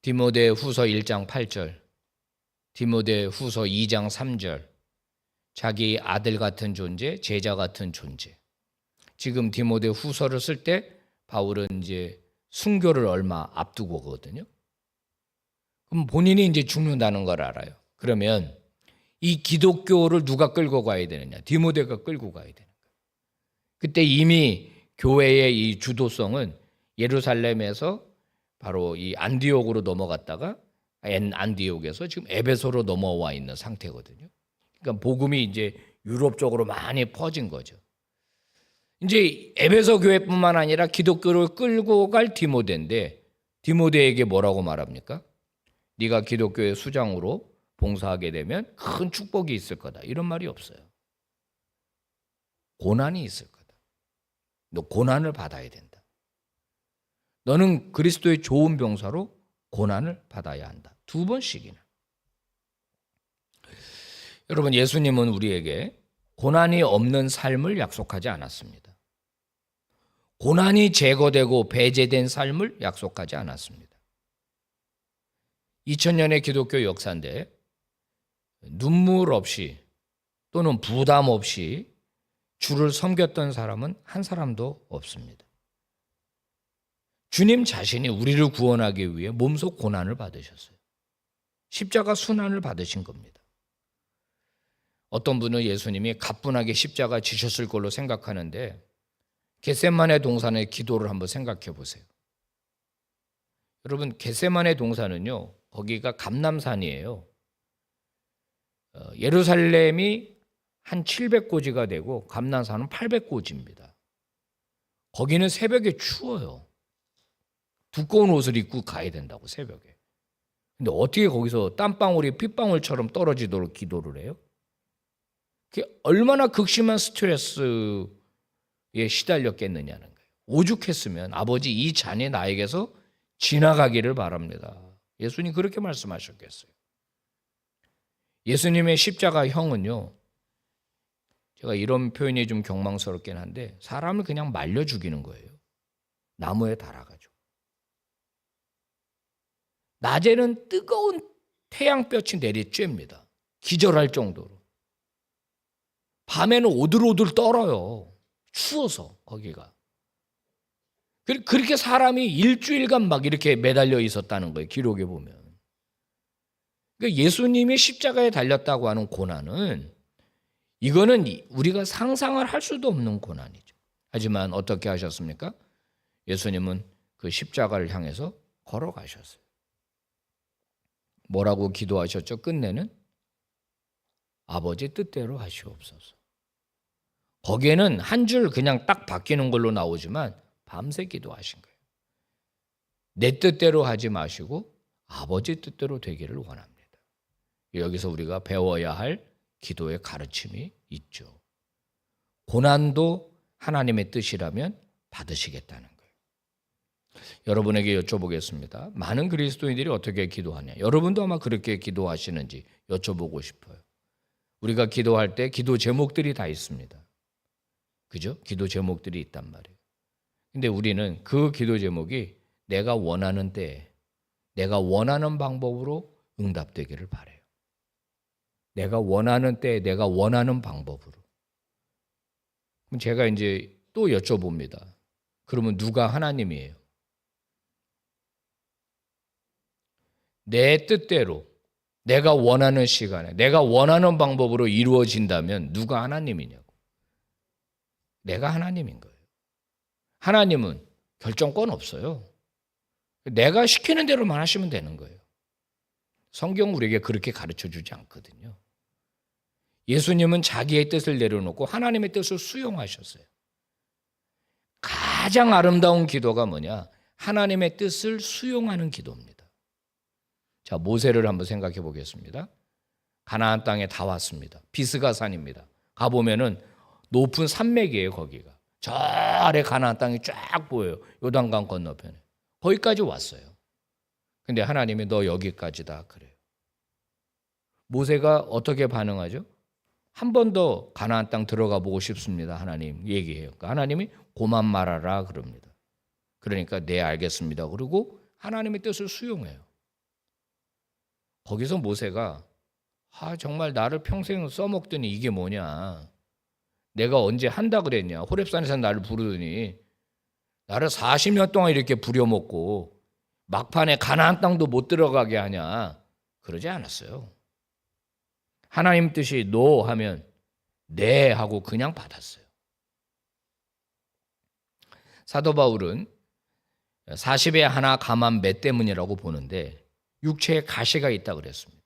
디모데 후서 1장 8절, 디모데 후서 2장 3절, 자기 아들 같은 존재, 제자 같은 존재. 지금 디모데 후서를 쓸 때 바울은 이제 순교를 얼마 앞두고거든요. 그럼 본인이 이제 죽는다는 걸 알아요. 그러면 이 기독교를 누가 끌고 가야 되느냐? 디모데가 끌고 가야 되는 거예요. 그때 이미 교회의 이 주도성은 예루살렘에서 바로 이 안디옥으로 넘어갔다가 안디옥에서 지금 에베소로 넘어와 있는 상태거든요. 그러니까 복음이 이제 유럽 쪽으로 많이 퍼진 거죠. 이제 에베소 교회뿐만 아니라 기독교를 끌고 갈 디모데인데 디모데에게 뭐라고 말합니까? 네가 기독교의 수장으로 봉사하게 되면 큰 축복이 있을 거다. 이런 말이 없어요. 고난이 있을 거다. 너 고난을 받아야 된다. 너는 그리스도의 좋은 병사로 고난을 받아야 한다. 2번씩이나. 여러분, 예수님은 우리에게 고난이 없는 삶을 약속하지 않았습니다. 고난이 제거되고 배제된 삶을 약속하지 않았습니다. 2000년의 기독교 역사인데 눈물 없이 또는 부담 없이 주를 섬겼던 사람은 한 사람도 없습니다. 주님 자신이 우리를 구원하기 위해 몸소 고난을 받으셨어요. 십자가 순환을 받으신 겁니다. 어떤 분은 예수님이 가뿐하게 십자가 지셨을 걸로 생각하는데 겟세마네 동산의 기도를 한번 생각해 보세요. 여러분, 겟세마네 동산은요, 거기가 감람산이에요. 예루살렘이 한 700고지가 되고 감난산은 800고지입니다. 거기는 새벽에 추워요. 두꺼운 옷을 입고 가야 된다고 새벽에. 근데 어떻게 거기서 땀방울이 핏방울처럼 떨어지도록 기도를 해요? 그게 얼마나 극심한 스트레스에 시달렸겠느냐는 거예요. 오죽했으면 아버지 이 잔이 나에게서 지나가기를 바랍니다. 예수님 그렇게 말씀하셨겠어요. 예수님의 십자가형은요, 제가 이런 표현이 좀 경망스럽긴 한데 사람을 그냥 말려 죽이는 거예요. 나무에 달아가지고. 낮에는 뜨거운 태양볕이 내리쬐입니다. 기절할 정도로. 밤에는 오들오들 떨어요. 추워서 거기가. 그렇게 사람이 일주일간 막 이렇게 매달려 있었다는 거예요. 기록에 보면. 그러니까 예수님이 십자가에 달렸다고 하는 고난은 이거는 우리가 상상을 할 수도 없는 고난이죠. 하지만 어떻게 하셨습니까? 예수님은 그 십자가를 향해서 걸어가셨어요. 뭐라고 기도하셨죠? 끝내는 아버지 뜻대로 하시옵소서. 거기에는 한 줄 그냥 딱 바뀌는 걸로 나오지만 밤새 기도하신 거예요. 내 뜻대로 하지 마시고 아버지 뜻대로 되기를 원합니다. 여기서 우리가 배워야 할 기도의 가르침이 있죠. 고난도 하나님의 뜻이라면 받으시겠다는 거예요. 여러분에게 여쭤보겠습니다. 많은 그리스도인들이 어떻게 기도하냐? 여러분도 아마 그렇게 기도하시는지 여쭤보고 싶어요. 우리가 기도할 때 기도 제목들이 다 있습니다. 그죠? 기도 제목들이 있단 말이에요. 근데 우리는 그 기도 제목이 내가 원하는 때에 내가 원하는 방법으로 응답되기를 바라요. 내가 원하는 때에 내가 원하는 방법으로. 그럼 제가 이제 또 여쭤봅니다. 그러면 누가 하나님이에요? 내 뜻대로 내가 원하는 시간에 내가 원하는 방법으로 이루어진다면 누가 하나님이냐고. 내가 하나님인 거예요. 하나님은 결정권 없어요. 내가 시키는 대로만 하시면 되는 거예요. 성경 우리에게 그렇게 가르쳐 주지 않거든요. 예수님은 자기의 뜻을 내려놓고 하나님의 뜻을 수용하셨어요. 가장 아름다운 기도가 뭐냐? 하나님의 뜻을 수용하는 기도입니다. 자, 모세를 한번 생각해 보겠습니다. 가나안 땅에 다 왔습니다. 비스가 산입니다. 가보면은 높은 산맥이에요, 거기가. 저 아래 가나안 땅이 쫙 보여요. 요단강 건너편에. 거기까지 왔어요. 근데 하나님이 너 여기까지다 그래요. 모세가 어떻게 반응하죠? 한 번 더 가나안 땅 들어가 보고 싶습니다. 하나님 얘기해요. 그러니까 하나님이 고만 말하라 그럽니다. 그러니까 네 알겠습니다. 그리고 하나님의 뜻을 수용해요. 거기서 모세가 정말 나를 평생 써먹더니 이게 뭐냐. 내가 언제 한다 그랬냐. 호렙산에서 나를 부르더니 나를 40년 동안 이렇게 부려먹고 막판에 가나안 땅도 못 들어가게 하냐. 그러지 않았어요. 하나님 뜻이 노 하면 네 하고 그냥 받았어요. 사도 바울은 40에 하나 감한 매 때문이라고 보는데 육체에 가시가 있다 그랬습니다.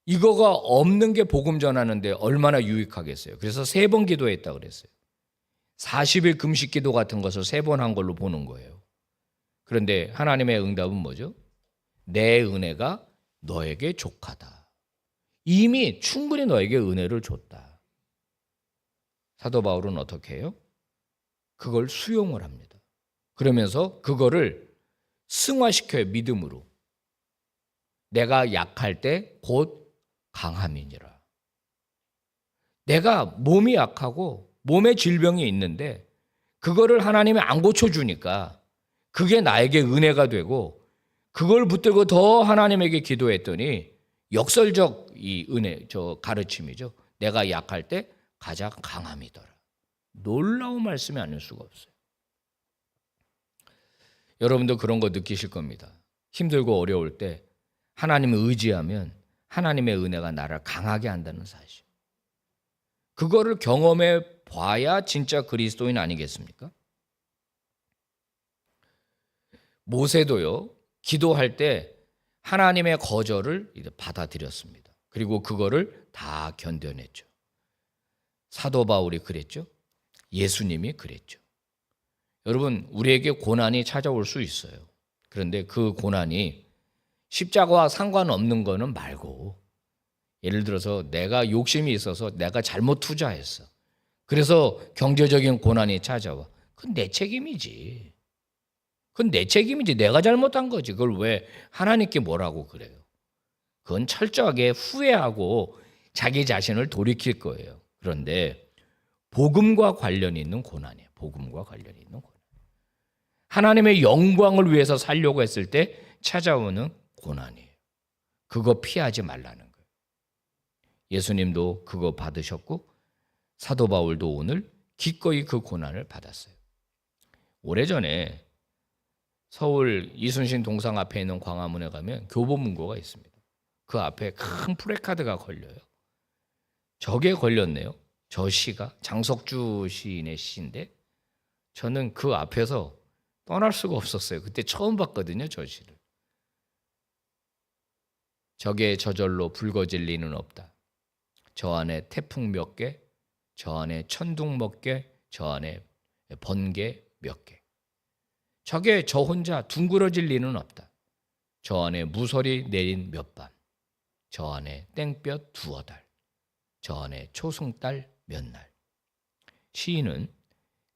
이거가 없는 게 복음 전하는데 얼마나 유익하겠어요. 그래서 3번 기도했다 그랬어요. 40일 금식 기도 같은 것을 3번 한 걸로 보는 거예요. 그런데 하나님의 응답은 뭐죠? 내 은혜가 너에게 족하다. 이미 충분히 너에게 은혜를 줬다. 사도 바울은 어떻게 해요? 그걸 수용을 합니다. 그러면서 그거를 승화시켜요. 믿음으로. 내가 약할 때 곧 강함이니라. 내가 몸이 약하고 몸에 질병이 있는데 그거를 하나님이 안 고쳐주니까 그게 나에게 은혜가 되고 그걸 붙들고 더 하나님에게 기도했더니 역설적 이 은혜, 가르침이죠. 내가 약할 때 가장 강함이더라. 놀라운 말씀이 아닐 수가 없어요. 여러분도 그런 거 느끼실 겁니다. 힘들고 어려울 때 하나님을 의지하면 하나님의 은혜가 나를 강하게 한다는 사실. 그거를 경험해 봐야 진짜 그리스도인 아니겠습니까? 모세도요, 기도할 때 하나님의 거절을 받아들였습니다. 그리고 그거를 다 견뎌냈죠. 사도 바울이 그랬죠. 예수님이 그랬죠. 여러분, 우리에게 고난이 찾아올 수 있어요. 그런데 그 고난이 십자가와 상관없는 거는 말고, 예를 들어서 내가 욕심이 있어서 내가 잘못 투자했어. 그래서 경제적인 고난이 찾아와. 그건 내 책임이지. 그건 내 책임이지. 내가 잘못한 거지. 그걸 왜 하나님께 뭐라고 그래요? 그건 철저하게 후회하고 자기 자신을 돌이킬 거예요. 그런데 복음과 관련이 있는 고난이에요. 복음과 관련이 있는 고난. 하나님의 영광을 위해서 살려고 했을 때 찾아오는 고난이에요. 그거 피하지 말라는 거예요. 예수님도 그거 받으셨고 사도 바울도 오늘 기꺼이 그 고난을 받았어요. 오래전에 서울 이순신 동상 앞에 있는 광화문에 가면 교보문고가 있습니다. 그 앞에 큰 프래카드가 걸려요. 저게 걸렸네요. 저 시가 장석주 시인의 시인데 저는 그 앞에서 떠날 수가 없었어요. 그때 처음 봤거든요, 저 시를. 적의 저절로 붉어질 리는 없다. 저 안에 태풍 몇 개, 저 안에 천둥 몇 개, 저 안에 번개 몇 개. 적의 저 혼자 둥그러질 리는 없다. 저 안에 무설이 내린 몇 밤, 저 안에 땡볕 두어 달, 저 안에 초승달 몇 날. 시인은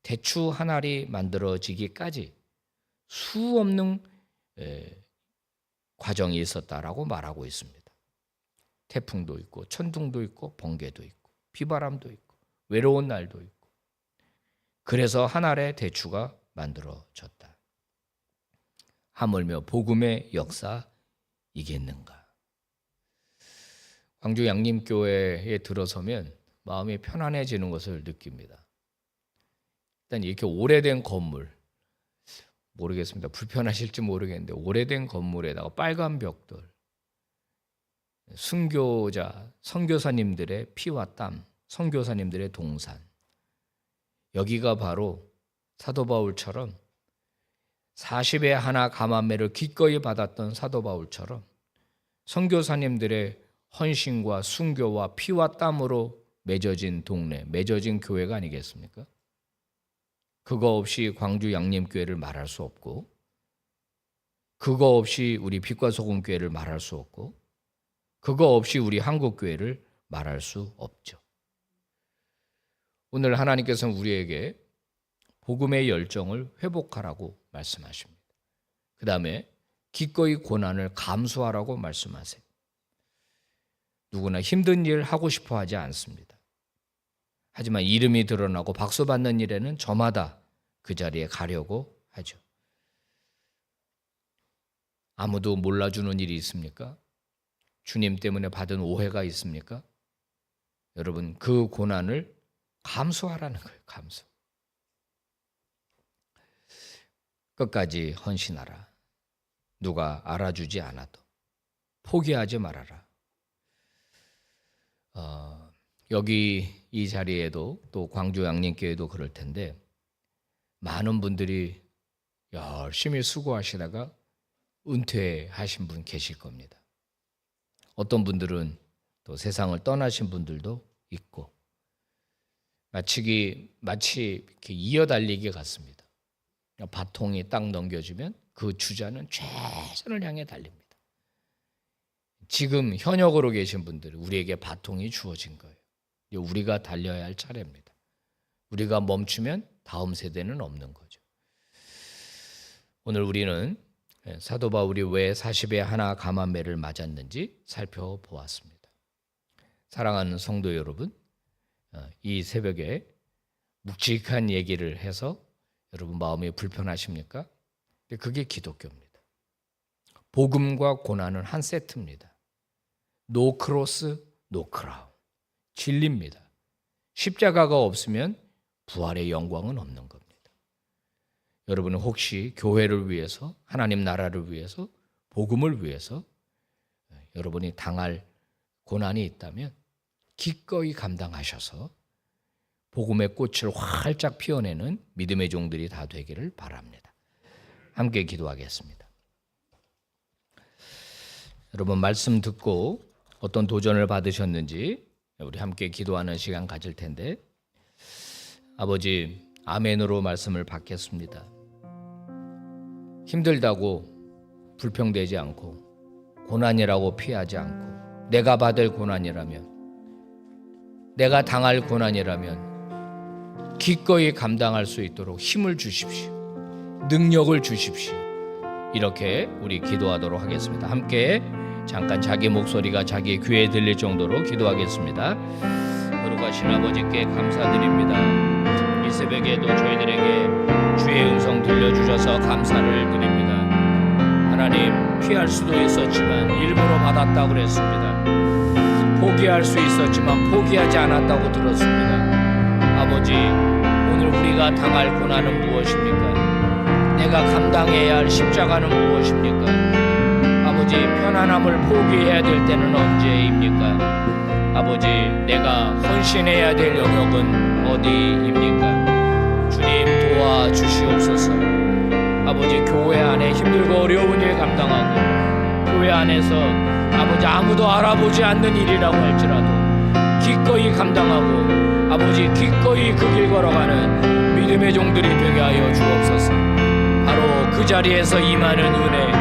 대추 한 알이 만들어지기까지 수 없는 과정이 있었다라고 말하고 있습니다. 태풍도 있고 천둥도 있고 번개도 있고 비바람도 있고 외로운 날도 있고. 그래서 한 알의 대추가 만들어졌다. 하물며 복음의 역사이겠는가. 광주 양림교회에 들어서면 마음이 편안해지는 것을 느낍니다. 일단 이렇게 오래된 건물, 모르겠습니다. 불편하실지 모르겠는데 오래된 건물에다가 빨간 벽돌, 순교자, 선교사님들의 피와 땀, 선교사님들의 동산. 여기가 바로 사도 바울처럼 40에 하나 감암매를 기꺼이 받았던 사도 바울처럼 선교사님들의 헌신과 순교와 피와 땀으로 맺어진 동네, 맺어진 교회가 아니겠습니까? 그거 없이 광주 양림교회를 말할 수 없고, 그거 없이 우리 빛과 소금 교회를 말할 수 없고, 그거 없이 우리 한국교회를 말할 수 없죠. 오늘 하나님께서는 우리에게 복음의 열정을 회복하라고 말씀하십니다. 그 다음에 기꺼이 고난을 감수하라고 말씀하세요. 누구나 힘든 일 하고 싶어 하지 않습니다. 하지만 이름이 드러나고 박수 받는 일에는 저마다 그 자리에 가려고 하죠. 아무도 몰라주는 일이 있습니까? 주님 때문에 받은 오해가 있습니까? 여러분, 그 고난을 감수하라는 거예요. 감수. 끝까지 헌신하라. 누가 알아주지 않아도 포기하지 말아라. 여기 이 자리에도 또 광주 양림교회도 그럴 텐데 많은 분들이 열심히 수고하시다가 은퇴하신 분 계실 겁니다. 어떤 분들은 또 세상을 떠나신 분들도 있고 마치 이렇게 이어달리기 같습니다. 바통이 딱 넘겨주면 그 주자는 최선을 향해 달립니다. 지금 현역으로 계신 분들은 우리에게 바통이 주어진 거예요. 우리가 달려야 할 차례입니다. 우리가 멈추면 다음 세대는 없는 거죠. 오늘 우리는 사도 바울이 왜 40에 하나 감암매를 맞았는지 살펴보았습니다. 사랑하는 성도 여러분, 이 새벽에 묵직한 얘기를 해서 여러분 마음이 불편하십니까? 그게 기독교입니다. 복음과 고난은 한 세트입니다. 노 크로스, 노 크라운. 진리입니다. 십자가가 없으면 부활의 영광은 없는 겁니다. 여러분은 혹시 교회를 위해서, 하나님 나라를 위해서, 복음을 위해서 여러분이 당할 고난이 있다면 기꺼이 감당하셔서 복음의 꽃을 활짝 피워내는 믿음의 종들이 다 되기를 바랍니다. 함께 기도하겠습니다. 여러분 말씀 듣고 어떤 도전을 받으셨는지 우리 함께 기도하는 시간 가질 텐데, 아버지 아멘으로 말씀을 받겠습니다. 힘들다고 불평되지 않고 고난이라고 피하지 않고 내가 받을 고난이라면, 내가 당할 고난이라면 기꺼이 감당할 수 있도록 힘을 주십시오. 능력을 주십시오. 이렇게 우리 기도하도록 하겠습니다. 함께 잠깐 자기 목소리가 자기 귀에 들릴 정도로 기도하겠습니다. 거룩하신 아버지께 감사드립니다. 이 새벽에도 저희들에게 주의 음성 들려주셔서 감사를 드립니다. 하나님, 피할 수도 있었지만 일부러 받았다고 그랬습니다. 포기할 수 있었지만 포기하지 않았다고 들었습니다. 아버지, 오늘 우리가 당할 고난은 무엇입니까? 내가 감당해야 할 십자가는 무엇입니까? 아버지, 편안함을 포기해야 될 때는 언제입니까? 아버지, 내가 헌신해야 될 영역은 어디입니까? 주님, 도와주시옵소서. 아버지, 교회 안에 힘들고 어려운 일 감당하고 교회 안에서 아버지 아무도 알아보지 않는 일이라고 할지라도 기꺼이 감당하고 아버지 기꺼이 그 길 걸어가는 믿음의 종들이 되게 하여 주옵소서. 바로 그 자리에서 임하는 은혜,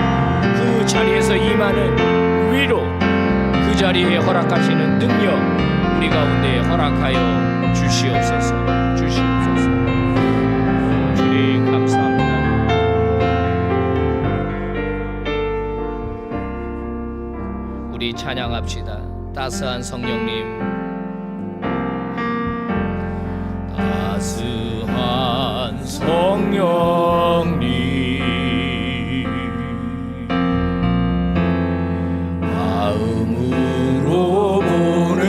그 자리에서 임하는 위로, 그 자리에 허락하시는 능력 우리 가운데 허락하여 주시옵소서. 주시옵소서. 주님 감사합니다. 우리 찬양합시다. 따스한 성령님, 따스한 성령님, 마음으로 보내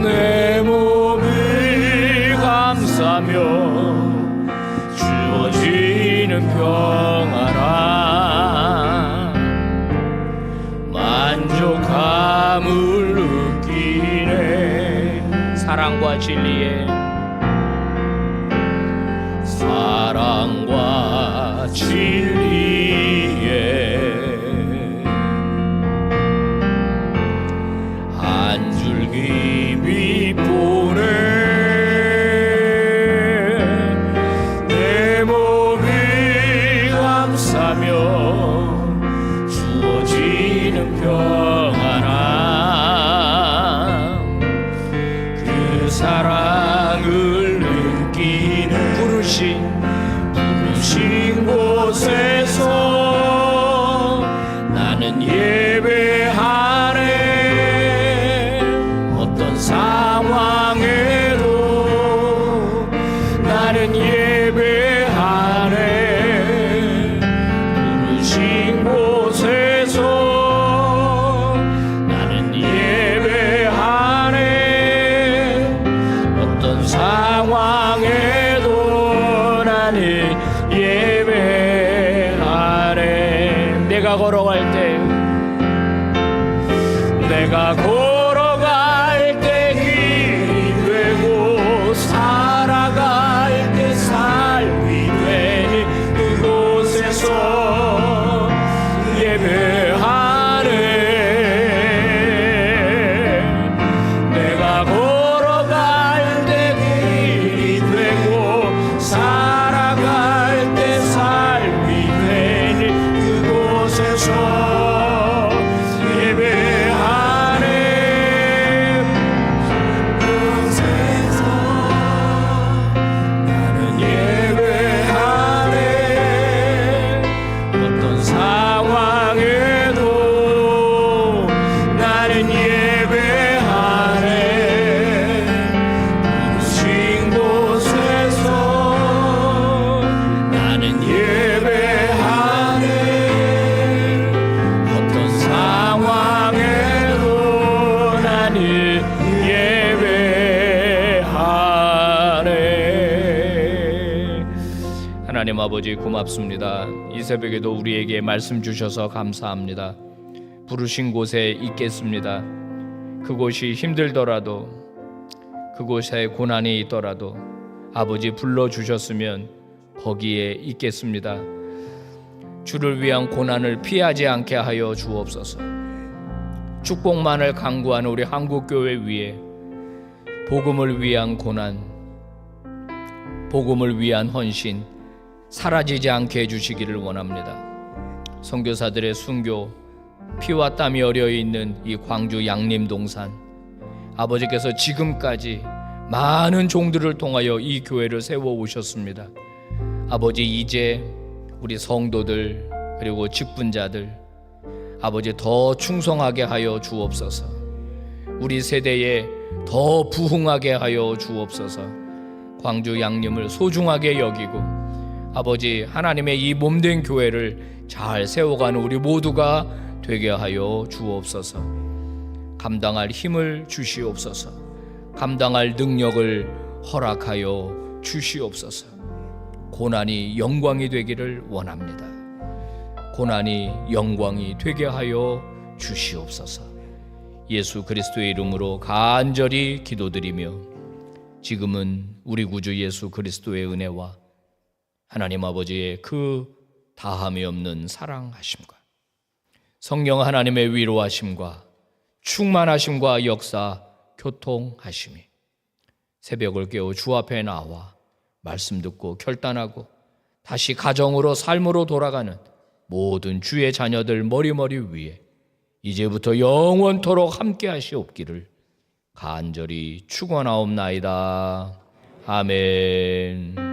내 몸을 감싸며 주어지는 평안함, 만족함을 느끼네. 사랑과 진리에, 사랑과 진리에 한 줄기 빛 보내 내 몸을 감싸며 주어지는 평안함, 그 사랑을 느끼는 부르신 곳에서 나는 예배하네. 어떤 상황에도 나는 예배하네. 부르신 곳에서 나는 예배하네. 어떤 상황에도 나는 예배하네. 내가 걸어갈 때, 내가 걸어갈 때 길이 되고 살아갈 때 삶이 되니 그곳에서 예배하네. 내가 걸어갈 때 길이 되고 살아갈 때 삶이 되니 그곳에서 하나님 아버지 고맙습니다. 이 새벽에도 우리에게 말씀 주셔서 감사합니다. 부르신 곳에 있겠습니다. 그곳이 힘들더라도, 그곳에 고난이 있더라도 아버지 불러주셨으면 거기에 있겠습니다. 주를 위한 고난을 피하지 않게 하여 주옵소서. 축복만을 강구하는 우리 한국교회 위에 복음을 위한 고난, 복음을 위한 헌신 사라지지 않게 해주시기를 원합니다. 선교사들의 순교, 피와 땀이 어려있는 이 광주 양림동산, 아버지께서 지금까지 많은 종들을 통하여 이 교회를 세워오셨습니다. 아버지, 이제 우리 성도들 그리고 직분자들 아버지 더 충성하게 하여 주옵소서. 우리 세대에 더 부흥하게 하여 주옵소서. 광주 양림을 소중하게 여기고 아버지 하나님의 이 몸된 교회를 잘 세워가는 우리 모두가 되게 하여 주옵소서. 감당할 힘을 주시옵소서. 감당할 능력을 허락하여 주시옵소서. 고난이 영광이 되기를 원합니다. 고난이 영광이 되게 하여 주시옵소서. 예수 그리스도의 이름으로 간절히 기도드리며 지금은 우리 구주 예수 그리스도의 은혜와 하나님 아버지의 그 다함이 없는 사랑하심과 성령 하나님의 위로하심과 충만하심과 역사 교통하심이 새벽을 깨워 주 앞에 나와 말씀 듣고 결단하고 다시 가정으로 삶으로 돌아가는 모든 주의 자녀들 머리머리 위에 이제부터 영원토록 함께 하시옵기를 간절히 축원하옵나이다. 아멘.